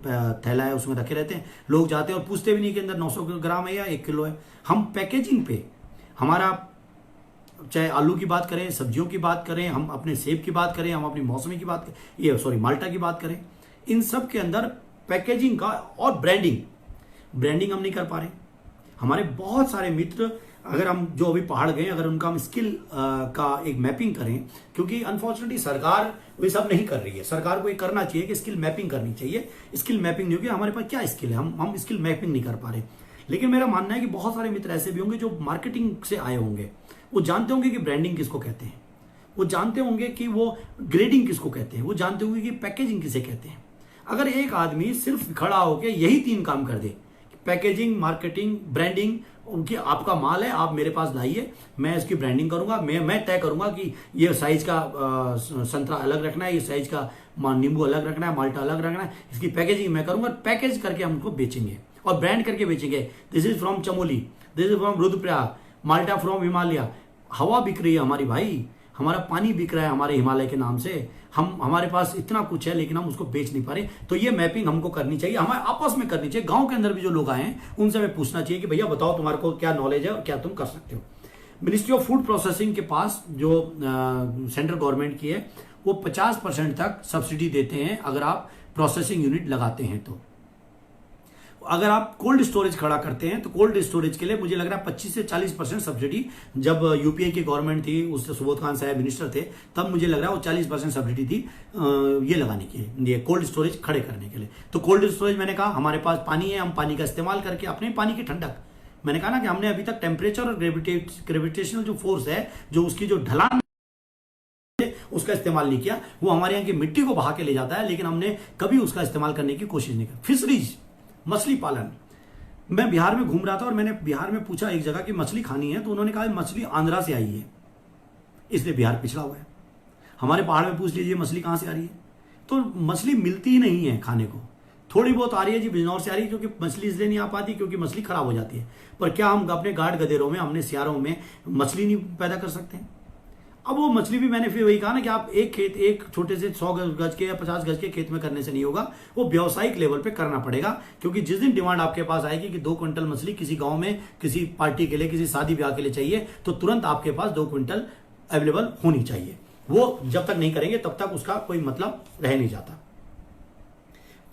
थैला है उसमें रखे रहते हैं। लोग जाते हैं और पूछते भी नहीं कि अंदर 900 ग्राम है या 1 किलो है। हम पैकेजिंग पे, हमारा चाहे आलू की बात करें, सब्जियों की बात करें, हम अपने सेब की बात करें, हम अपनी मौसमी की बात करें, ये सॉरी माल्टा की बात करें, इन सब के अंदर पैकेजिंग का और ब्रांडिंग हम नहीं कर पा रहे। हमारे बहुत सारे मित्र, अगर हम जो अभी पहाड़ गए, अगर उनका हम स्किल का एक मैपिंग करें, क्योंकि अनफॉर्चुनेटली सरकार वो सब नहीं कर रही है। सरकार को ये करना चाहिए कि स्किल मैपिंग करनी चाहिए। स्किल मैपिंग नहीं होगी, हमारे पास क्या स्किल है, हम स्किल मैपिंग नहीं कर पा रहे। लेकिन मेरा मानना है कि बहुत सारे मित्र ऐसे भी होंगे जो मार्केटिंग से आए होंगे, वो जानते होंगे कि ब्रांडिंग किसको कहते हैं, वो जानते होंगे कि वो ग्रेडिंग किसको कहते हैं, वो जानते होंगे कि पैकेजिंग किसे कहते हैं। अगर एक आदमी सिर्फ खड़ा होकर यही 3 काम कर दे, पैकेजिंग, मार्केटिंग, ब्रांडिंग उनकी आपका माल है, आप मेरे पास लाइए, मैं इसकी ब्रांडिंग करूंगा, मैं तय करूंगा कि ये साइज का संतरा अलग रखना है, ये साइज का नींबू अलग रखना है, माल्टा अलग रखना है, इसकी पैकेजिंग मैं करूंगा, पैकेज करके हम उनको बेचेंगे और ब्रांड करके बेचेंगे। This is from Chamoli, this is from Rudraprayag, Malta from Himalaya. हवा बिक रही है हमारी भाई, हमारा पानी बिक रहा है हमारे हिमालय के नाम से, हमारे पास इतना कुछ है लेकिन हम उसको बेच नहीं पा रहे। तो ये मैपिंग हमको करनी चाहिए, हमें आपस में करनी चाहिए। गांव के अंदर भी जो लोग आए हैं उनसे हमें पूछना चाहिए कि भैया बताओ तुम्हारे को क्या नॉलेज है और क्या तुम कर सकते हो। मिनिस्ट्री ऑफ फूड प्रोसेसिंग के पास जो सेंट्रल गवर्नमेंट की है वो 50% तक सब्सिडी देते हैं अगर आप प्रोसेसिंग यूनिट लगाते हैं। तो अगर आप कोल्ड स्टोरेज खड़ा करते हैं तो कोल्ड स्टोरेज के लिए मुझे लग रहा है 25 से 40% सब्सिडी, जब यूपीए की गवर्नमेंट थी उससे सुबोध खान साहब मिनिस्टर थे तब मुझे लग रहा है वो 40% सब्सिडी थी ये लगाने की, ये कोल्ड स्टोरेज खड़े करने के लिए। तो कोल्ड स्टोरेज मैंने कहा हमारे पास पानी है, हम पानी का इस्तेमाल करके अपने पानी की ठंडक, मैंने कहा ना कि हमने अभी तक टेम्परेचर और ग्रेविटेशनल जो फोर्स है, जो उसकी जो ढलान उसका इस्तेमाल नहीं किया। वो हमारे यहाँ की मिट्टी को बहा के ले जाता है लेकिन हमने कभी उसका इस्तेमाल करने की कोशिश नहीं की। फिशरीज, मछली पालन, मैं बिहार में घूम रहा था और मैंने बिहार में पूछा एक जगह कि मछली खानी है, तो उन्होंने कहा मछली आंध्रा से आई है इसलिए बिहार पिछड़ा हुआ है। हमारे पहाड़ में पूछ लीजिए मछली कहां से आ रही है, तो मछली मिलती ही नहीं है खाने को। थोड़ी बहुत आ रही है जी, बिजनौर से आ रही है, क्योंकि मछली इसलिए नहीं आ पाती क्योंकि मछली खराब हो जाती है। पर क्या हम अपने गाड़ गदेरों में, हमने सियारों में मछली नहीं पैदा कर सकते हैं? अब वो मछली भी मैंने फिर वही कहा ना कि आप एक खेत, एक छोटे से 100 गज के या 50 गज के खेत में करने से नहीं होगा, वो व्यावसायिक लेवल पे करना पड़ेगा। क्योंकि जिस दिन डिमांड आपके पास आएगी कि 2 क्विंटल मछली किसी गांव में किसी पार्टी के लिए, किसी शादी ब्याह के लिए चाहिए, तो तुरंत आपके पास 2 क्विंटल अवेलेबल होनी चाहिए। वो जब तक नहीं करेंगे तब तक उसका कोई मतलब रह नहीं जाता।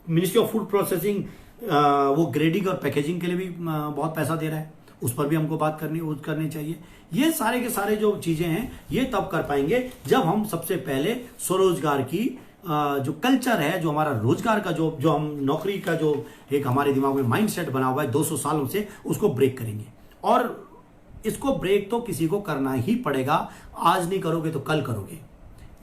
मिनिस्ट्री ऑफ फूड प्रोसेसिंग वो ग्रेडिंग और पैकेजिंग के लिए भी बहुत पैसा दे रहा है, उस पर भी हमको बात करनी चाहिए। ये सारे के सारे जो चीजें हैं ये तब कर पाएंगे जब हम सबसे पहले स्वरोजगार की जो कल्चर है, जो हमारा रोजगार का जो हम नौकरी का जो एक हमारे दिमाग में माइंडसेट बना हुआ है 200 सालों से, उसको ब्रेक करेंगे। और इसको ब्रेक तो किसी को करना ही पड़ेगा, आज नहीं करोगे तो कल करोगे।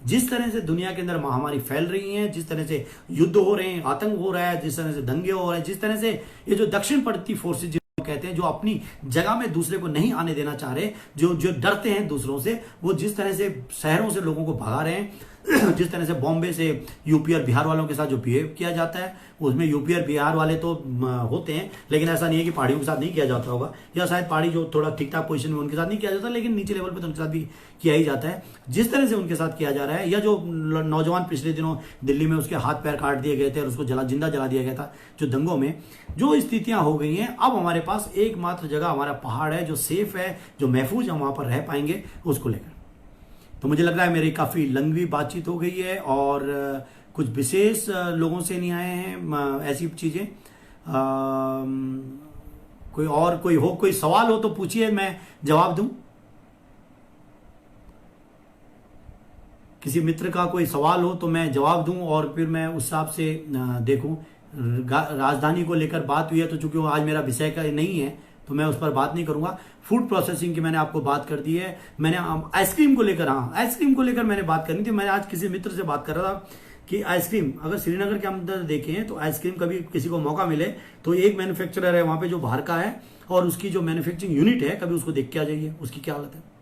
जिस तरह से दुनिया के अंदर महामारी फैल रही है, जिस तरह से युद्ध हो रहे हैं, आतंक हो रहा है, जिस तरह से दंगे हो रहे हैं, जिस तरह से ये जो दक्षिण पड़ती फोर्सेज कहते हैं, जो अपनी जगह में दूसरे को नहीं आने देना चाह रहे, जो डरते हैं दूसरों से, वो जिस तरह से शहरों से लोगों को भगा रहे हैं, जिस तरह से बॉम्बे से यूपी और बिहार वालों के साथ जो बिहेव किया जाता है, उसमें यूपी और बिहार वाले तो होते हैं, लेकिन ऐसा नहीं है कि पहाड़ियों के साथ नहीं किया जाता होगा, या शायद पहाड़ी जो थोड़ा ठीक ठाक पोजीशन में उनके साथ नहीं किया जाता, लेकिन नीचे लेवल पे तो उनके साथ भी किया ही जाता है। जिस तरह से उनके साथ किया जा रहा है, या जो नौजवान पिछले दिनों दिल्ली में उसके हाथ पैर काट दिए गए थे और उसको जिंदा जला दिया गया था, जो दंगों में जो स्थितियां हो गई हैं, अब हमारे पास एकमात्र जगह हमारा पहाड़ है जो सेफ है, जो महफूज हम वहां पर रह पाएंगे, उसको लेकर। तो मुझे लग रहा है मेरी काफी लंबी बातचीत हो गई है और कुछ विशेष लोगों से नहीं आए हैं ऐसी चीजें। कोई सवाल हो तो पूछिए, मैं जवाब दूं। किसी मित्र का कोई सवाल हो तो मैं जवाब दूं और फिर मैं उस हिसाब से देखूं। राजधानी को लेकर बात हुई है, तो चूंकि वो आज मेरा विषय का नहीं है तो मैं उस पर बात नहीं करूंगा। फूड प्रोसेसिंग की मैंने आपको बात कर दी है। मैंने आइसक्रीम को लेकर, आइसक्रीम को लेकर मैंने बात करनी थी। मैं आज किसी मित्र से बात कर रहा था कि आइसक्रीम अगर श्रीनगर के अंदर देखें तो आइसक्रीम कभी किसी को मौका मिले तो एक मैन्युफैक्चरर है वहां पे जो बाहर का है और उसकी जो मैन्युफैक्चरिंग यूनिट है, कभी उसको देख के आ जाइए उसकी क्या हालत है।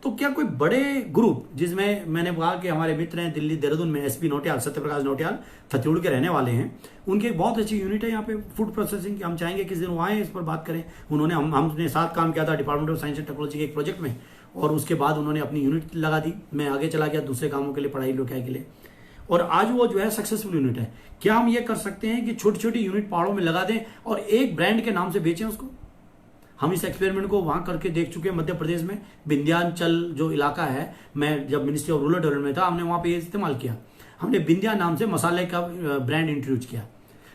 तो क्या कोई बड़े ग्रुप, जिसमें मैंने कहा कि हमारे मित्र हैं दिल्ली देहरादून में, एसपी नौटियाल, सत्यप्रकाश नौटियाल थत्यूड़ के रहने वाले हैं, उनकी एक बहुत अच्छी यूनिट है यहाँ पे फूड प्रोसेसिंग की। हम चाहेंगे किसी दिन वो आए, इस पर बात करें। उन्होंने हमने साथ काम किया था department of science and technology के एक प्रोजेक्ट में, और उसके बाद उन्होंने अपनी यूनिट लगा दी। मैं आगे चला गया दूसरे कामों के लिए, पढ़ाई लिखाई के लिए, और आज वो जो है सक्सेसफुल यूनिट है। क्या हम ये कर सकते हैं कि छोटी छोटी यूनिट पहाड़ों में लगा दें और एक ब्रांड के नाम से बेचें उसको? हम इस एक्सपेरिमेंट को वहां करके देख चुके हैं मध्य प्रदेश में। विंध्याचल जो इलाका है, मैं जब मिनिस्ट्री ऑफ रूरल डेवलपमेंट में था, हमने वहां पे ये इस्तेमाल किया। हमने विंध्या नाम से मसाले का ब्रांड इंट्रोड्यूस किया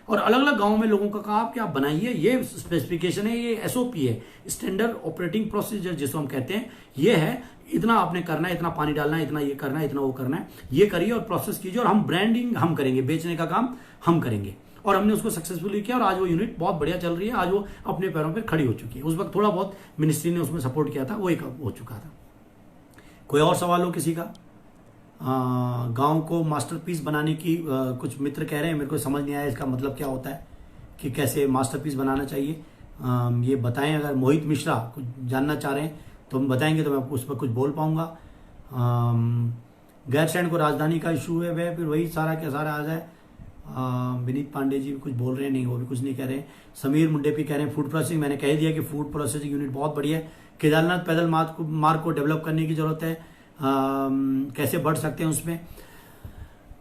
और अलग अलग गांवों में लोगों का कहा आप क्या बनाइए, ये स्पेसिफिकेशन है, ये एसओपी है, स्टैंडर्ड ऑपरेटिंग प्रोसीजर जिसको हम कहते हैं, ये है, इतना आपने करना है, इतना पानी डालना है, इतना ये करना है, इतना वो करना है, ये करिए और प्रोसेस कीजिए और हम ब्रांडिंग हम करेंगे, बेचने का काम हम करेंगे। और हमने उसको सक्सेसफुली किया और आज वो यूनिट बहुत बढ़िया चल रही है। आज वो अपने पैरों पर खड़ी हो चुकी है। उस वक्त थोड़ा बहुत मिनिस्ट्री ने उसमें सपोर्ट किया था, वो एक हो चुका था। कोई और सवाल हो किसी का? गांव को मास्टरपीस बनाने की कुछ मित्र कह रहे हैं, मेरे को समझ नहीं आया इसका मतलब क्या होता है कि कैसे मास्टरपीस बनाना चाहिए। ये बताएं। अगर मोहित मिश्रा कुछ जानना चाह रहे हैं तो हम बताएंगे तो मैं उस पर कुछ बोल पाऊंगा। गैरसैंण को राजधानी का इशू है, वह फिर वही सारा का सारा आ जाए। विनीत पांडे जी भी कुछ बोल रहे हैं, नहीं वो भी कुछ नहीं कह रहे। समीर मुंडे भी कह रहे हैं फूड प्रोसेसिंग, मैंने कह दिया कि फूड प्रोसेसिंग यूनिट बहुत बढ़िया है। केदारनाथ पैदल मार्ग को डेवलप करने की जरूरत है, कैसे बढ़ सकते हैं उसमें।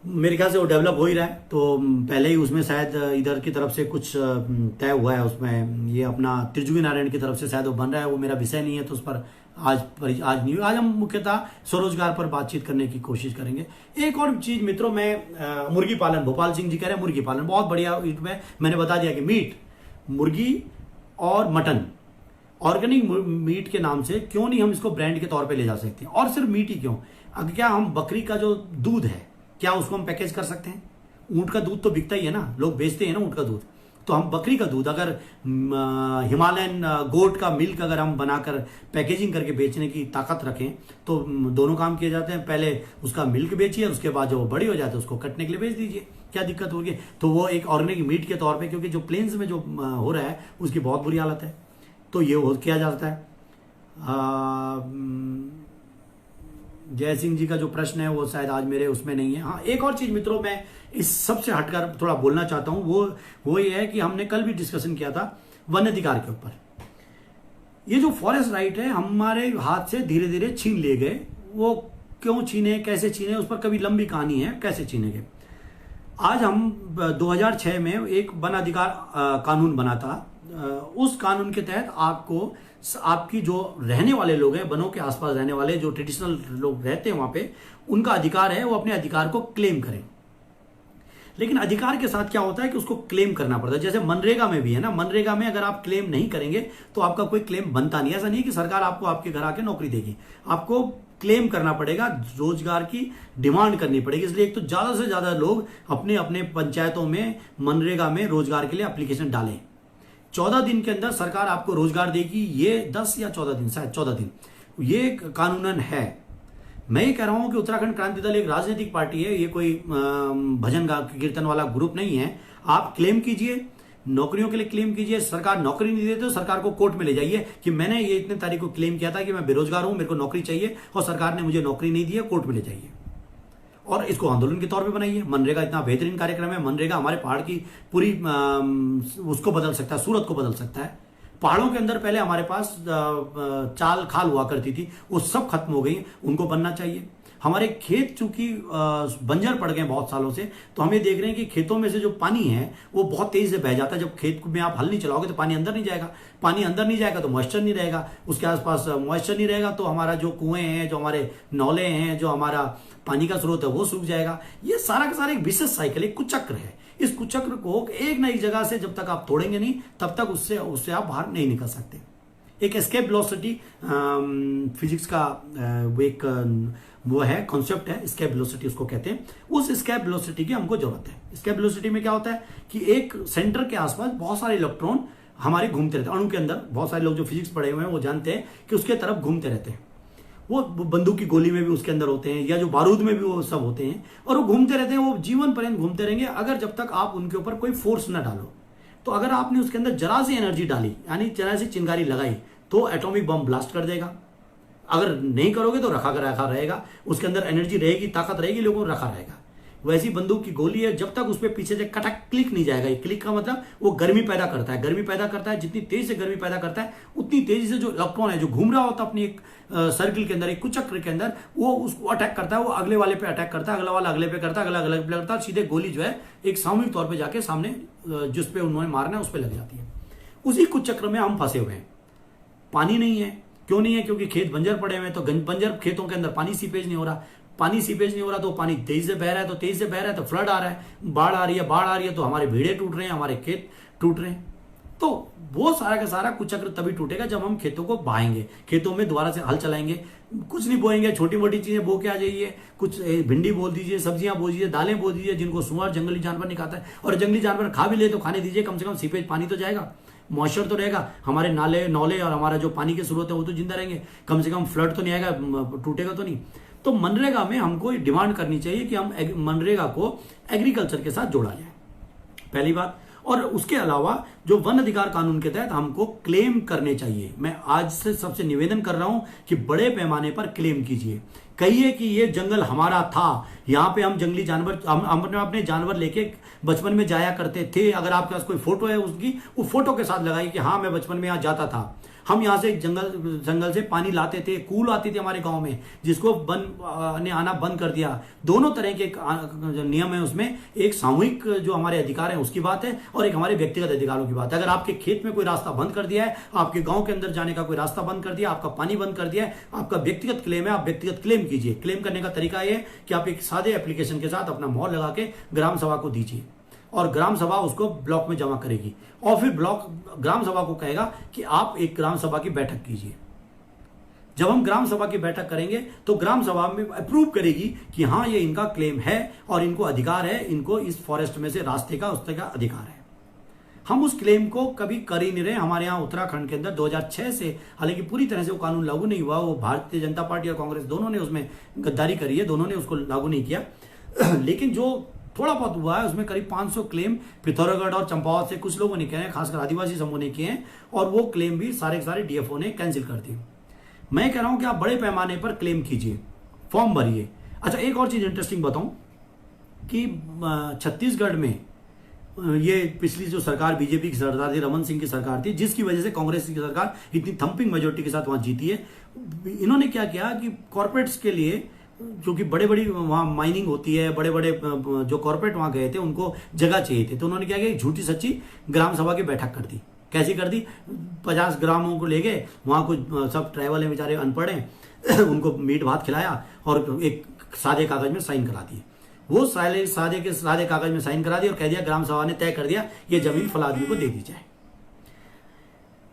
मेरे ख्याल से वो डेवलप हो ही रहा है, तो पहले ही उसमें शायद इधर की तरफ से कुछ तय हुआ है उसमें, ये अपना त्रिजुगी नारायण की तरफ से शायद वो बन रहा है। वो मेरा विषय नहीं है तो उस पर आज नहीं, आज हम मुख्यतः स्वरोजगार पर बातचीत करने की कोशिश करेंगे। एक और चीज मित्रों, मैं मुर्गी पालन, भोपाल सिंह जी कह रहे हैं मुर्गी पालन बहुत बढ़िया। मैंने बता दिया कि मीट, मुर्गी और मटन, ऑर्गेनिक मीट के नाम से क्यों नहीं हम इसको ब्रांड के तौर पे ले जा सकते हैं। और सिर्फ मीट ही क्यों, अगर क्या हम बकरी का जो दूध है क्या उसको हम पैकेज कर सकते हैं। ऊंट का दूध तो बिकता ही है ना, लोग बेचते हैं ना ऊंट का दूध, तो हम बकरी का दूध अगर हिमालयन गोट का मिल्क अगर हम बनाकर पैकेजिंग करके बेचने की ताकत रखें तो दोनों काम किए जाते हैं। पहले उसका मिल्क बेचिए, उसके बाद जो वो बड़ी हो जाती है उसको कटने के लिए बेच दीजिए, क्या दिक्कत होगी। तो वो एक ऑर्गेनिक मीट के तौर पे, क्योंकि जो प्लेन्स में जो हो रहा है उसकी बहुत बुरी हालत है, तो ये वो किया जाता है। जय सिंह जी का जो प्रश्न है वो शायद आज मेरे उसमें नहीं है। हाँ, एक और चीज मित्रों मैं इस सबसे हटकर थोड़ा बोलना चाहता हूं, वो ये है कि हमने कल भी डिस्कशन किया था वन अधिकार के ऊपर। ये जो फॉरेस्ट राइट है हमारे हाथ से धीरे धीरे छीन लिए गए। वो क्यों छीने, कैसे छीने, उस पर कभी लंबी कहानी है कैसे छीने गए। आज हम 2006 में एक वन अधिकार कानून बना था। उस कानून के तहत आपको आपकी जो रहने वाले लोग हैं, वनों के आसपास रहने वाले जो ट्रेडिशनल लोग रहते हैं वहां पे, उनका अधिकार है वो अपने अधिकार को क्लेम करें। लेकिन अधिकार के साथ क्या होता है कि उसको क्लेम करना पड़ता है। जैसे मनरेगा में भी है ना, मनरेगा में अगर आप क्लेम नहीं करेंगे तो आपका कोई क्लेम बनता नहीं। ऐसा नहीं कि सरकार आपको आपके घर आके नौकरी देगी, आपको क्लेम करना पड़ेगा, रोजगार की डिमांड करनी पड़ेगी। इसलिए एक तो ज्यादा से ज्यादा लोग अपने अपने पंचायतों में मनरेगा में रोजगार के लिए एप्लीकेशन डालें। 14 दिन के अंदर सरकार आपको रोजगार देगी। ये 10 या 14 दिन, शायद 14 दिन, ये कानूनन है। मैं ये कह रहा हूं कि उत्तराखंड क्रांति दल एक राजनीतिक पार्टी है, ये कोई भजन कीर्तन वाला ग्रुप नहीं है। आप क्लेम कीजिए, नौकरियों के लिए क्लेम कीजिए। सरकार नौकरी नहीं देते तो सरकार को कोर्ट में ले जाइए कि मैंने ये इतने तारीख को क्लेम किया था कि मैं बेरोजगार हूं, मेरे को नौकरी चाहिए और सरकार ने मुझे नौकरी नहीं दी है, कोर्ट में ले जाइए और इसको आंदोलन के तौर पे बनाइए। मनरेगा इतना बेहतरीन कार्यक्रम है। मनरेगा हमारे पहाड़ की पूरी उसको बदल सकता है, सूरत को बदल सकता है। पहाड़ों के अंदर पहले हमारे पास चाल खाल हुआ करती थी, वो सब खत्म हो गई, उनको बनना चाहिए। हमारे खेत चूंकि बंजर पड़ गए बहुत सालों से, तो हम ये देख रहे हैं कि खेतों में से जो पानी है वो बहुत तेजी से बह जाता है। जब खेत में आप हल नहीं चलाओगे तो पानी अंदर नहीं जाएगा, पानी अंदर नहीं जाएगा तो मॉइस्चर नहीं रहेगा, उसके आसपास मॉइस्चर नहीं रहेगा तो हमारा जो कुएं हैं, जो हमारे नौले हैं, जो हमारा पानी का स्रोत है वो सूख जाएगा। ये सारा का सारा एक विशेष साइकिल, एक कुचक्र है। इस कुचक्र को एक ना एक जगह से जब तक आप तोड़ेंगे नहीं तब तक उससे आप बाहर नहीं निकल सकते। एक एस्केप वेलोसिटी फिजिक्स का एक वो है, कॉन्सेप्ट है, एस्केप वेलोसिटी उसको कहते हैं। उस एस्केप वेलोसिटी की हमको जरूरत है। एस्केप वेलोसिटी में क्या होता है कि एक सेंटर के आसपास बहुत सारे इलेक्ट्रॉन हमारे घूमते रहते हैं। अणु के अंदर बहुत सारे लोग जो फिजिक्स पढ़े हुए हैं वो जानते हैं कि उसके तरफ घूमते रहते हैं। वो बंदूक की गोली में भी उसके अंदर होते हैं, या जो बारूद में भी वो सब होते हैं, और वो घूमते रहते हैं, वो जीवन पर्यंत घूमते रहेंगे अगर जब तक आप उनके ऊपर कोई फोर्स ना डालो। तो अगर आपने उसके अंदर जरा सी एनर्जी डाली, यानी जरा सी चिंगारी लगाई, तो एटॉमिक बम ब्लास्ट कर देगा। अगर नहीं करोगे तो रखा रहेगा, उसके अंदर एनर्जी रहेगी, ताकत रहेगी, लोगों को रखा रहेगा। वैसी बंदूक की गोली है, जब तक उस पर पीछे से कटक क्लिक नहीं जाएगा। क्लिक का मतलब वो गर्मी पैदा करता है, गर्मी पैदा करता है। जितनी तेजी से गर्मी पैदा करता है उतनी तेजी से जो इलेक्ट्रॉन है जो घूम रहा होता है अपनी एक सर्किल के अंदर, एक कुचक्र के अंदर, वो उसको अटैक करता है, वो अगले वाले पे अटैक करता है, अगला वाला अगले पे करता है, अगला अगले पे करता है, सीधे गोली जो है एक सामूहिक तौर पर जाके सामने जिस पे उन्होंने मारना है उस पर लग जाती है। उसी कुचक्र में हम फंसे हुए हैं। पानी नहीं है, क्यों नहीं है? क्योंकि खेत बंजर पड़े हुए हैं, तो बंजर खेतों के अंदर पानी सीपेज नहीं हो रहा। पानी सीपेज नहीं हो रहा तो पानी तेजी से बह रहा है, तो तेजी से बह रहा है तो फ्लड आ रहा है, बाढ़ आ रही है तो हमारे भीड़े टूट रहे हैं, हमारे खेत टूट रहे हैं। तो वो सारा का सारा कुचक्र तभी टूटेगा जब हम खेतों को बहाएंगे, खेतों में दोबारा से हल चलाएंगे। कुछ नहीं बोएंगे, छोटी मोटी चीजें बो के आ जाइए, कुछ भिंडी बो दीजिए, सब्जियां बो दीजिए, दालें बो दीजिए, जिनको सुअर जंगली जानवर नहीं खाता है, और जंगली जानवर खा भी ले तो खाने दीजिए, कम से कम सीपेज पानी तो जाएगा, मॉइस्चर तो रहेगा, हमारे नौले और हमारा जो पानी के स्रोत है वो तो जिंदा रहेंगे, कम से कम फ्लड तो नहीं आएगा, टूटेगा तो नहीं। तो मनरेगा में हमको डिमांड करनी चाहिए कि हम मनरेगा को एग्रीकल्चर के साथ जोड़ा जाए, पहली बात। और उसके अलावा जो वन अधिकार कानून के तहत हमको क्लेम करने चाहिए। मैं आज से सबसे निवेदन कर रहा हूं कि बड़े पैमाने पर क्लेम कीजिए। कहिए कि ये जंगल हमारा था, यहाँ पे हम जंगली जानवर, हम अपने जानवर लेके बचपन में जाया करते थे। अगर आपके पास कोई फोटो है उसकी, वो फोटो के साथ लगाइए कि हाँ मैं बचपन में यहाँ जाता था, हम यहाँ से जंगल से पानी लाते थे, कूल आती थी हमारे गांव में, जिसको ने आना बंद कर दिया। दोनों तरह के नियम है उसमें, एक सामूहिक जो हमारे अधिकार है उसकी बात है और एक हमारे व्यक्तिगत अधिकारों की बात है। अगर आपके खेत में कोई रास्ता बंद कर दिया है, आपके गांव के अंदर जाने का कोई रास्ता बंद कर दिया, आपका पानी बंद कर दिया है, आपका व्यक्तिगत क्लेम है, आप व्यक्तिगत क्लेम कीजिए। क्लेम करने का तरीका यह है कि आप एक सादे एप्लीकेशन के साथ अपना मोहर लगा के ग्राम सभा को दीजिए और ग्राम सभा उसको ब्लॉक में जमा करेगी और फिर ब्लॉक ग्राम सभा को कहेगा कि आप एक ग्राम सभा की बैठक कीजिए। जब हम ग्राम सभा की बैठक करेंगे तो ग्राम सभा में अप्रूव करेगी कि हाँ ये इनका क्लेम है और इनको अधिकार है, इनको इस फॉरेस्ट में से रास्ते का उसका अधिकार है। हम उस क्लेम को कभी कर ही नहीं रहे। हमारे यहाँ उत्तराखंड के अंदर 2006 से, हालांकि पूरी तरह से वो कानून लागू नहीं हुआ, वो भारतीय जनता पार्टी और कांग्रेस दोनों ने उसमें गद्दारी करी है, दोनों ने उसको लागू नहीं किया। लेकिन जो थोड़ा बहुत हुआ है उसमें करीब 500 क्लेम पिथौरागढ़ और चंपावत से कुछ लोगों ने किए हैं, खासकर आदिवासी समूह ने किए हैं, और वो क्लेम भी सारे के सारे डीएफओ ने कैंसिल कर दिए। मैं कह रहा हूं कि आप बड़े पैमाने पर क्लेम कीजिए, फॉर्म भरिए। अच्छा, एक और चीज इंटरेस्टिंग बताऊं कि छत्तीसगढ़ में ये पिछली जो सरकार बीजेपी की सरकार थी, रमन सिंह की सरकार थी, जिसकी वजह से कांग्रेस की सरकार इतनी थंपिंग मेजोरिटी के साथ वहां जीती है। इन्होंने क्या किया कि कॉर्पोरेट्स के लिए, जो कि बड़े बड़ी वहां माइनिंग होती है, बड़े बड़े जो कॉर्पोरेट वहां गए थे उनको जगह चाहिए थे, तो उन्होंने क्या किया, झूठी सच्ची ग्राम सभा की बैठक कर दी। कैसी कर दी? 50 ग्रामों को ले गए, वहां कुछ सब ट्राइबल है बेचारे, अनपढ़ हैं, उनको मीट भात खिलाया और एक सादे कागज में साइन करा दिए। वो सादे कागज में साइन करा दिया और कह दिया ग्राम सभा ने तय कर दिया ये जमीन फला आदमी को दे दी जाए।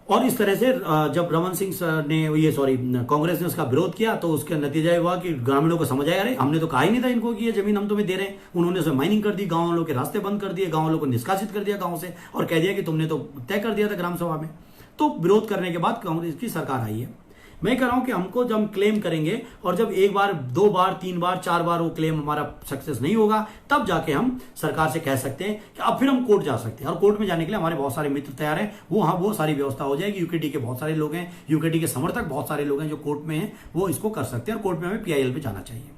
और इस तरह से जब रमन सिंह ने कांग्रेस ने उसका विरोध किया तो उसका नतीजा हुआ कि ग्रामीणों को समझ आया, अरे हमने तो कहा ही नहीं था इनको कि ये जमीन हम तुम्हें दे रहे हैं। उन्होंने उसे माइनिंग कर दी, गांव वालों के रास्ते बंद कर दिए, गांव वालों को निष्कासित कर दिया गांव से और कह दिया कि तुमने तो तय कर दिया था ग्राम सभा में। तो विरोध करने के बाद कांग्रेस की सरकार आई है। मैं कह रहा हूं कि हमको जब हम क्लेम करेंगे और जब एक बार, दो बार, तीन बार, चार बार वो क्लेम हमारा सक्सेस नहीं होगा, तब जाके हम सरकार से कह सकते हैं कि अब फिर हम कोर्ट जा सकते हैं। और कोर्ट में जाने के लिए हमारे बहुत सारे मित्र तैयार हैं, वो सारी व्यवस्था हो जाएगी। यूकेटी के बहुत सारे लोग हैं, यूकेटी के समर्थक बहुत सारे लोग हैं जो कोर्ट में हैं, वो इसको कर सकते हैं और कोर्ट में हमें PIL पे जाना चाहिए।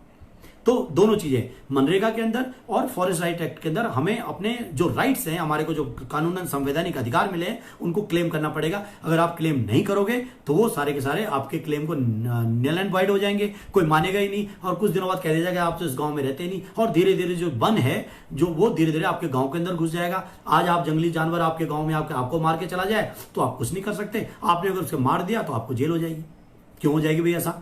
तो दोनों चीजें, मनरेगा के अंदर और फॉरेस्ट राइट एक्ट के अंदर हमें अपने जो राइट्स हैं, हमारे को जो कानूनन संवैधानिक अधिकार मिले हैं, उनको क्लेम करना पड़ेगा। अगर आप क्लेम नहीं करोगे तो वो सारे के सारे आपके क्लेम को नल एंड वाइड हो जाएंगे, कोई मानेगा ही नहीं और कुछ दिनों बाद कह दिया जाएगा आप तो इस गांव में रहते नहीं, और धीरे धीरे जो वन है जो वो धीरे धीरे आपके गांव के अंदर घुस जाएगा। आज आप जंगली जानवर आपके गांव में आपको मार के चला जाए तो आप कुछ नहीं कर सकते, आपने अगर उसको मार दिया तो आपको जेल हो जाएगी। क्यों हो जाएगी भाई ऐसा?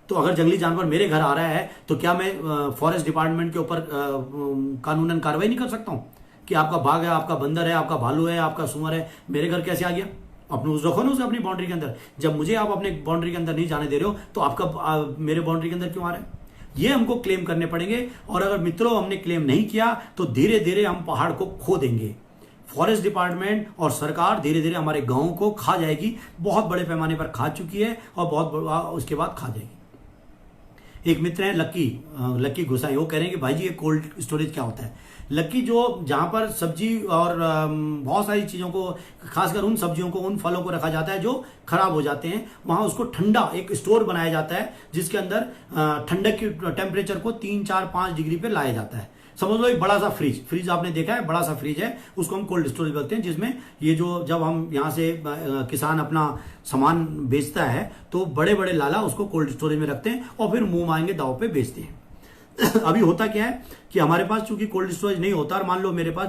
तो अगर जंगली जानवर मेरे घर आ रहा है तो क्या मैं फॉरेस्ट डिपार्टमेंट के ऊपर कानूनन कार्रवाई नहीं कर सकता हूं कि आपका बाघ है, आपका बंदर है, आपका भालू है, आपका सुअर है, मेरे घर कैसे आ गया? अपने रखो ना उसे अपनी बाउंड्री के अंदर। जब मुझे आप अपने बाउंड्री के अंदर नहीं जाने दे रहे हो तो आपका मेरे बाउंड्री के अंदर क्यों आ रहा है? ये हमको क्लेम करने पड़ेंगे। और अगर मित्रों हमने क्लेम नहीं किया तो धीरे धीरे हम पहाड़ को खो देंगे। फॉरेस्ट डिपार्टमेंट और सरकार धीरे धीरे हमारे गांव को खा जाएगी, बहुत बड़े पैमाने पर खा चुकी है और बहुत उसके बाद खा जाएगी। एक मित्र हैं लक्की गुसाई, वो कह रहे हैं कि भाई जी ये कोल्ड स्टोरेज क्या होता है? लक्की, जो जहां पर सब्जी और बहुत सारी चीजों को, खासकर उन सब्जियों को, उन फलों को रखा जाता है जो खराब हो जाते हैं, वहां उसको ठंडा एक स्टोर बनाया जाता है जिसके अंदर ठंडक की टेम्परेचर को 3, 4, 5 डिग्री पे लाया जाता है। समझ लो एक बड़ा सा फ्रिज आपने देखा है, बड़ा सा फ्रिज है, उसको हम कोल्ड स्टोरेज बोलते हैं, जिसमें ये जो जब हम यहाँ से किसान अपना सामान बेचता है तो बड़े बड़े लाला उसको कोल्ड स्टोरेज में रखते हैं और फिर मुंह मांगे दाव पे बेचते हैं। अभी होता क्या है कि हमारे पास चूंकि कोल्ड स्टोरेज नहीं होता और मान लो मेरे पास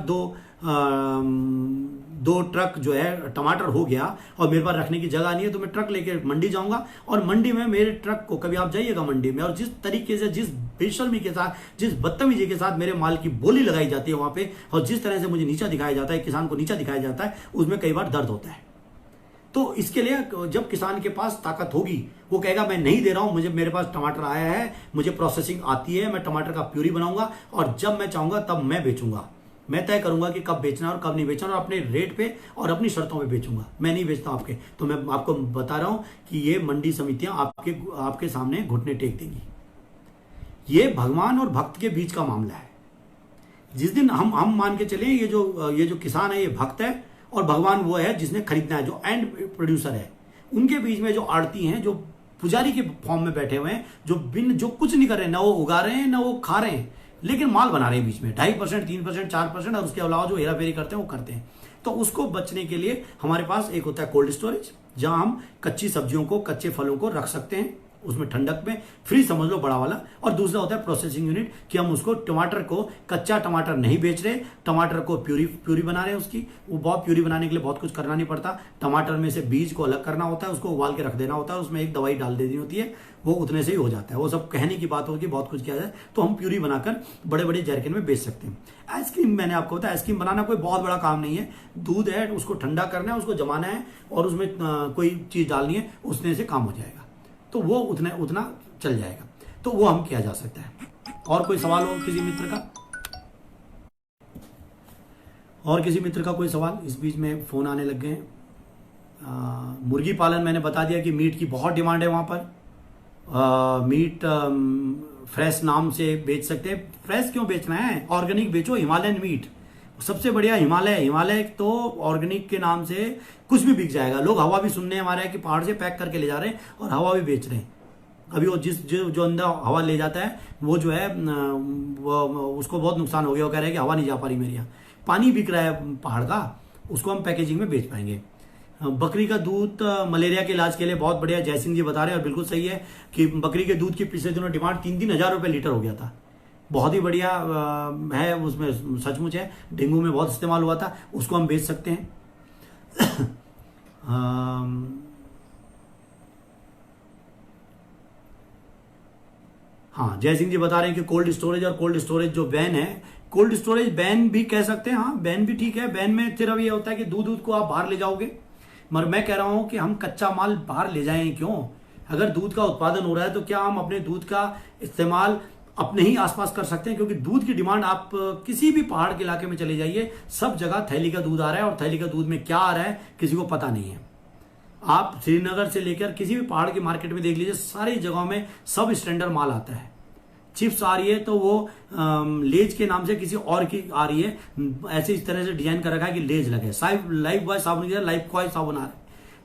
दो ट्रक जो है टमाटर हो गया और मेरे पास रखने की जगह नहीं है, तो मैं ट्रक लेके मंडी जाऊंगा और मंडी में मेरे ट्रक को, कभी आप जाइएगा मंडी में, और जिस तरीके से, जिस बेशर्मी के साथ, जिस बदतमीजी के साथ मेरे माल की बोली लगाई जाती है वहां पे, और जिस तरह से मुझे नीचा दिखाया जाता है, किसान को नीचा दिखाया जाता है, उसमें कई बार दर्द होता है। तो इसके लिए जब किसान के पास ताकत होगी, वो कहेगा मैं नहीं दे रहा हूं, मेरे पास टमाटर आया है, मुझे प्रोसेसिंग आती है, मैं टमाटर का प्यूरी बनाऊंगा और जब मैं चाहूंगा तब मैं बेचूंगा। मैं तय करूंगा कि कब बेचना और कब नहीं बेचना, और अपने रेट पे और अपनी शर्तों पे बेचूंगा। मैं नहीं बेचता आपके, तो मैं आपको बता रहा हूं कि ये मंडी समितियां आपके सामने घुटने टेक देंगी। ये भगवान और भक्त के बीच का मामला है। जिस दिन हम मान के चले ये जो किसान है ये भक्त है और भगवान वो है जिसने खरीदना है, जो एंड प्रोड्यूसर है। उनके बीच में जो आड़ती हैं, जो पुजारी के फॉर्म में बैठे हुए हैं, जो कुछ नहीं कर रहे हैं, ना वो उगा रहे हैं ना वो खा रहे हैं, लेकिन माल बना रहे हैं बीच में 2.5%, 3%, 4%, और उसके अलावा जो हेरा फेरी करते हैं वो करते हैं। तो उसको बचने के लिए हमारे पास एक होता है कोल्ड स्टोरेज, जहां हम कच्ची सब्जियों को, कच्चे फलों को रख सकते हैं, उसमें ठंडक में, फ्रीज समझ लो बड़ा वाला। और दूसरा होता है प्रोसेसिंग यूनिट, कि हम उसको टमाटर को, कच्चा टमाटर नहीं बेच रहे, टमाटर को प्यूरी बना रहे हैं उसकी। वो बहुत प्यूरी बनाने के लिए बहुत कुछ करना नहीं पड़ता। टमाटर में से बीज को अलग करना होता है, उसको उबाल के रख देना होता है, उसमें एक दवाई डाल देनी होती है, वो उतने से ही हो जाता है। वो सब कहने की बात होगी, बहुत कुछ किया जाए तो हम प्यूरी बनाकर बड़े बड़े जैरकिन में बेच सकते हैं। आइसक्रीम मैंने आपको बताया, आइसक्रीम बनाना कोई बहुत बड़ा काम नहीं है। दूध है, उसको ठंडा करना है, उसको जमाना है और उसमें कोई चीज डालनी है, उसने से काम हो जाएगा। तो वो उतना चल जाएगा, तो वो हम किया जा सकता है। और कोई सवाल हो किसी मित्र का? और किसी मित्र का कोई सवाल? इस बीच में फोन आने लग गए हैं। मुर्गी पालन मैंने बता दिया कि मीट की बहुत डिमांड है वहां पर। मीट फ्रेश नाम से बेच सकते हैं। फ्रेश क्यों बेचना है, ऑर्गेनिक बेचो, हिमालयन मीट सबसे बढ़िया। हिमालय तो ऑर्गेनिक के नाम से कुछ भी बिक जाएगा। लोग हवा भी सुनने हमारे है कि पहाड़ से पैक करके ले जा रहे हैं और हवा भी बेच रहे हैं। अभी वो जो अंदर हवा ले जाता है वो जो है वो उसको बहुत नुकसान हो गया। वो कह रहे हैं कि हवा नहीं जा पा रही मेरे यहाँ। पानी बिक रहा है पहाड़ का, उसको हम पैकेजिंग में बेच पाएंगे। बकरी का दूध मलेरिया के इलाज के लिए बहुत बढ़िया, जयसिंह जी बता रहे हैं और बिल्कुल सही है कि बकरी के दूध की पिछले दिनों डिमांड 3-3 हजार रुपये लीटर हो गया था। बहुत ही बढ़िया है, उसमें सचमुच है। डेंगू में बहुत इस्तेमाल हुआ था, उसको हम बेच सकते हैं। हाँ, जय सिंह जी बता रहे हैं कि कोल्ड स्टोरेज और कोल्ड स्टोरेज जो बैन है, कोल्ड स्टोरेज बैन भी कह सकते हैं। हाँ, बैन भी ठीक है। बैन में सिर्फ ये होता है कि दूध को आप बाहर ले जाओगे, मगर मैं कह रहा हूं कि हम कच्चा माल बाहर ले जाएं क्यों? अगर दूध का उत्पादन हो रहा है तो क्या हम अपने दूध का इस्तेमाल अपने ही आसपास कर सकते हैं? क्योंकि दूध की डिमांड, आप किसी भी पहाड़ के इलाके में चले जाइए, सब जगह थैली का दूध आ रहा है और थैली का दूध में क्या आ रहा है किसी को पता नहीं है। आप श्रीनगर से लेकर किसी भी पहाड़ की मार्केट में देख लीजिए, सारी जगहों में सब स्टैंडर्ड माल आता है। चिप्स आ रही है तो वो लेज के नाम से किसी और की आ रही है, ऐसे इस तरह से डिजाइन कर रखा है कि लेज लगे। लाइफ बॉय साबुन की लाइफ बॉय साबुन आ रहा है,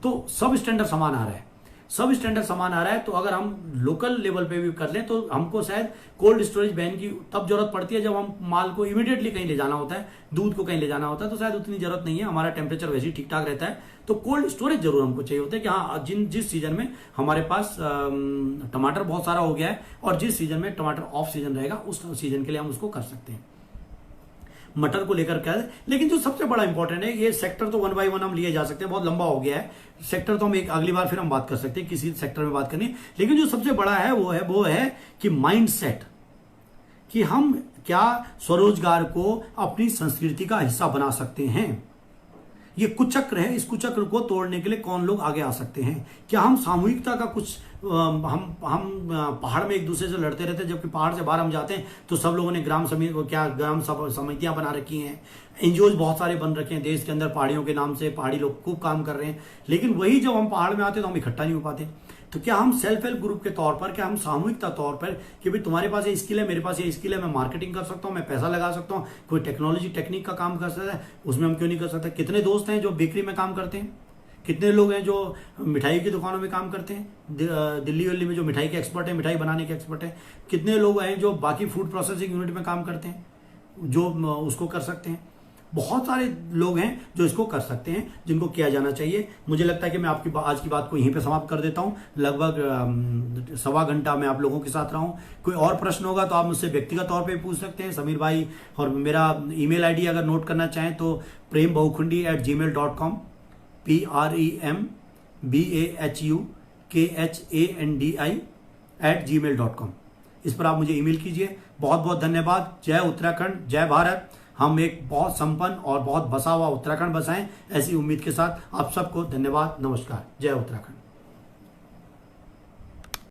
तो सब स्टैंडर्ड सामान आ रहा है। सब स्टैंडर्ड सामान आ रहा है, तो अगर हम लोकल लेवल पे भी कर लें तो हमको शायद कोल्ड स्टोरेज बैन की तब जरूरत पड़ती है जब हम माल को इमीडिएटली कहीं ले जाना होता है, दूध को कहीं ले जाना होता है, तो शायद उतनी जरूरत नहीं है। हमारा टेम्परेचर वैसे ही ठीक ठाक रहता है, तो कोल्ड स्टोरेज जरूर हमको चाहिए होता है कि हाँ, जिस सीजन में हमारे पास टमाटर बहुत सारा हो गया है और जिस सीजन में टमाटर ऑफ सीजन रहेगा उस सीजन के लिए हम उसको कर सकते हैं। मटर को लेकर क्या है, लेकिन जो सबसे बड़ा इंपॉर्टेंट है, ये सेक्टर तो 1 by 1 हम लिए जा सकते हैं, बहुत लंबा हो गया है सेक्टर, तो हम एक अगली बार फिर हम बात कर सकते हैं किसी सेक्टर में बात करनी। लेकिन जो सबसे बड़ा है वो है कि माइंड सेट, कि हम क्या स्वरोजगार को अपनी संस्कृति का हिस्सा बना सकते हैं। ये कुचक्र है, इस कुचक्र को तोड़ने के लिए कौन लोग आगे आ सकते हैं? क्या हम सामूहिकता का कुछ, हम पहाड़ में एक दूसरे से लड़ते रहते हैं, जबकि पहाड़ से बाहर हम जाते हैं तो सब लोगों ने ग्राम समितियां बना रखी हैं, एनजीओज बहुत सारे बन रखे हैं देश के अंदर पहाड़ियों के नाम से। पहाड़ी लोग खूब काम कर रहे हैं, लेकिन वही जब हम पहाड़ में आते हैं तो हम इकट्ठा नहीं हो पाते। तो क्या हम सेल्फ हेल्प ग्रुप के तौर पर, क्या हम सामूहिकता तौर पर कि भाई तुम्हारे पास ये स्किल है, मेरे पास ये स्किल है, मैं मार्केटिंग कर सकता हूँ, मैं पैसा लगा सकता हूँ, कोई टेक्नोलॉजी टेक्निक का काम कर सकता है, उसमें हम क्यों नहीं कर सकते? कितने दोस्त हैं जो बेकरी में काम करते हैं, कितने लोग हैं जो मिठाई की दुकानों में काम करते हैं, दिल्ली वल्ली में जो मिठाई के एक्सपर्ट है, मिठाई बनाने के एक्सपर्ट है, कितने लोग हैं जो बाकी फूड प्रोसेसिंग यूनिट में काम करते हैं, जो उसको कर सकते हैं। बहुत सारे लोग हैं जो इसको कर सकते हैं, जिनको किया जाना चाहिए। मुझे लगता है कि मैं आपकी आज की बात को यहीं पे समाप्त कर देता हूं। लगभग 1.25 घंटा मैं आप लोगों के साथ रहा हूं। कोई और प्रश्न होगा तो आप मुझसे व्यक्तिगत तौर पे पूछ सकते हैं, समीर भाई। और मेरा email ID अगर नोट करना चाहें तो prembahukhundi@gmail.com, prembahukhandI@gmail.com, इस पर आप मुझे ईमेल कीजिए। बहुत बहुत धन्यवाद। जय उत्तराखंड, जय भारत। हम एक बहुत संपन्न और बहुत बसा हुआ उत्तराखंड बसाएं, ऐसी उम्मीद के साथ आप सबको धन्यवाद। नमस्कार। जय उत्तराखंड।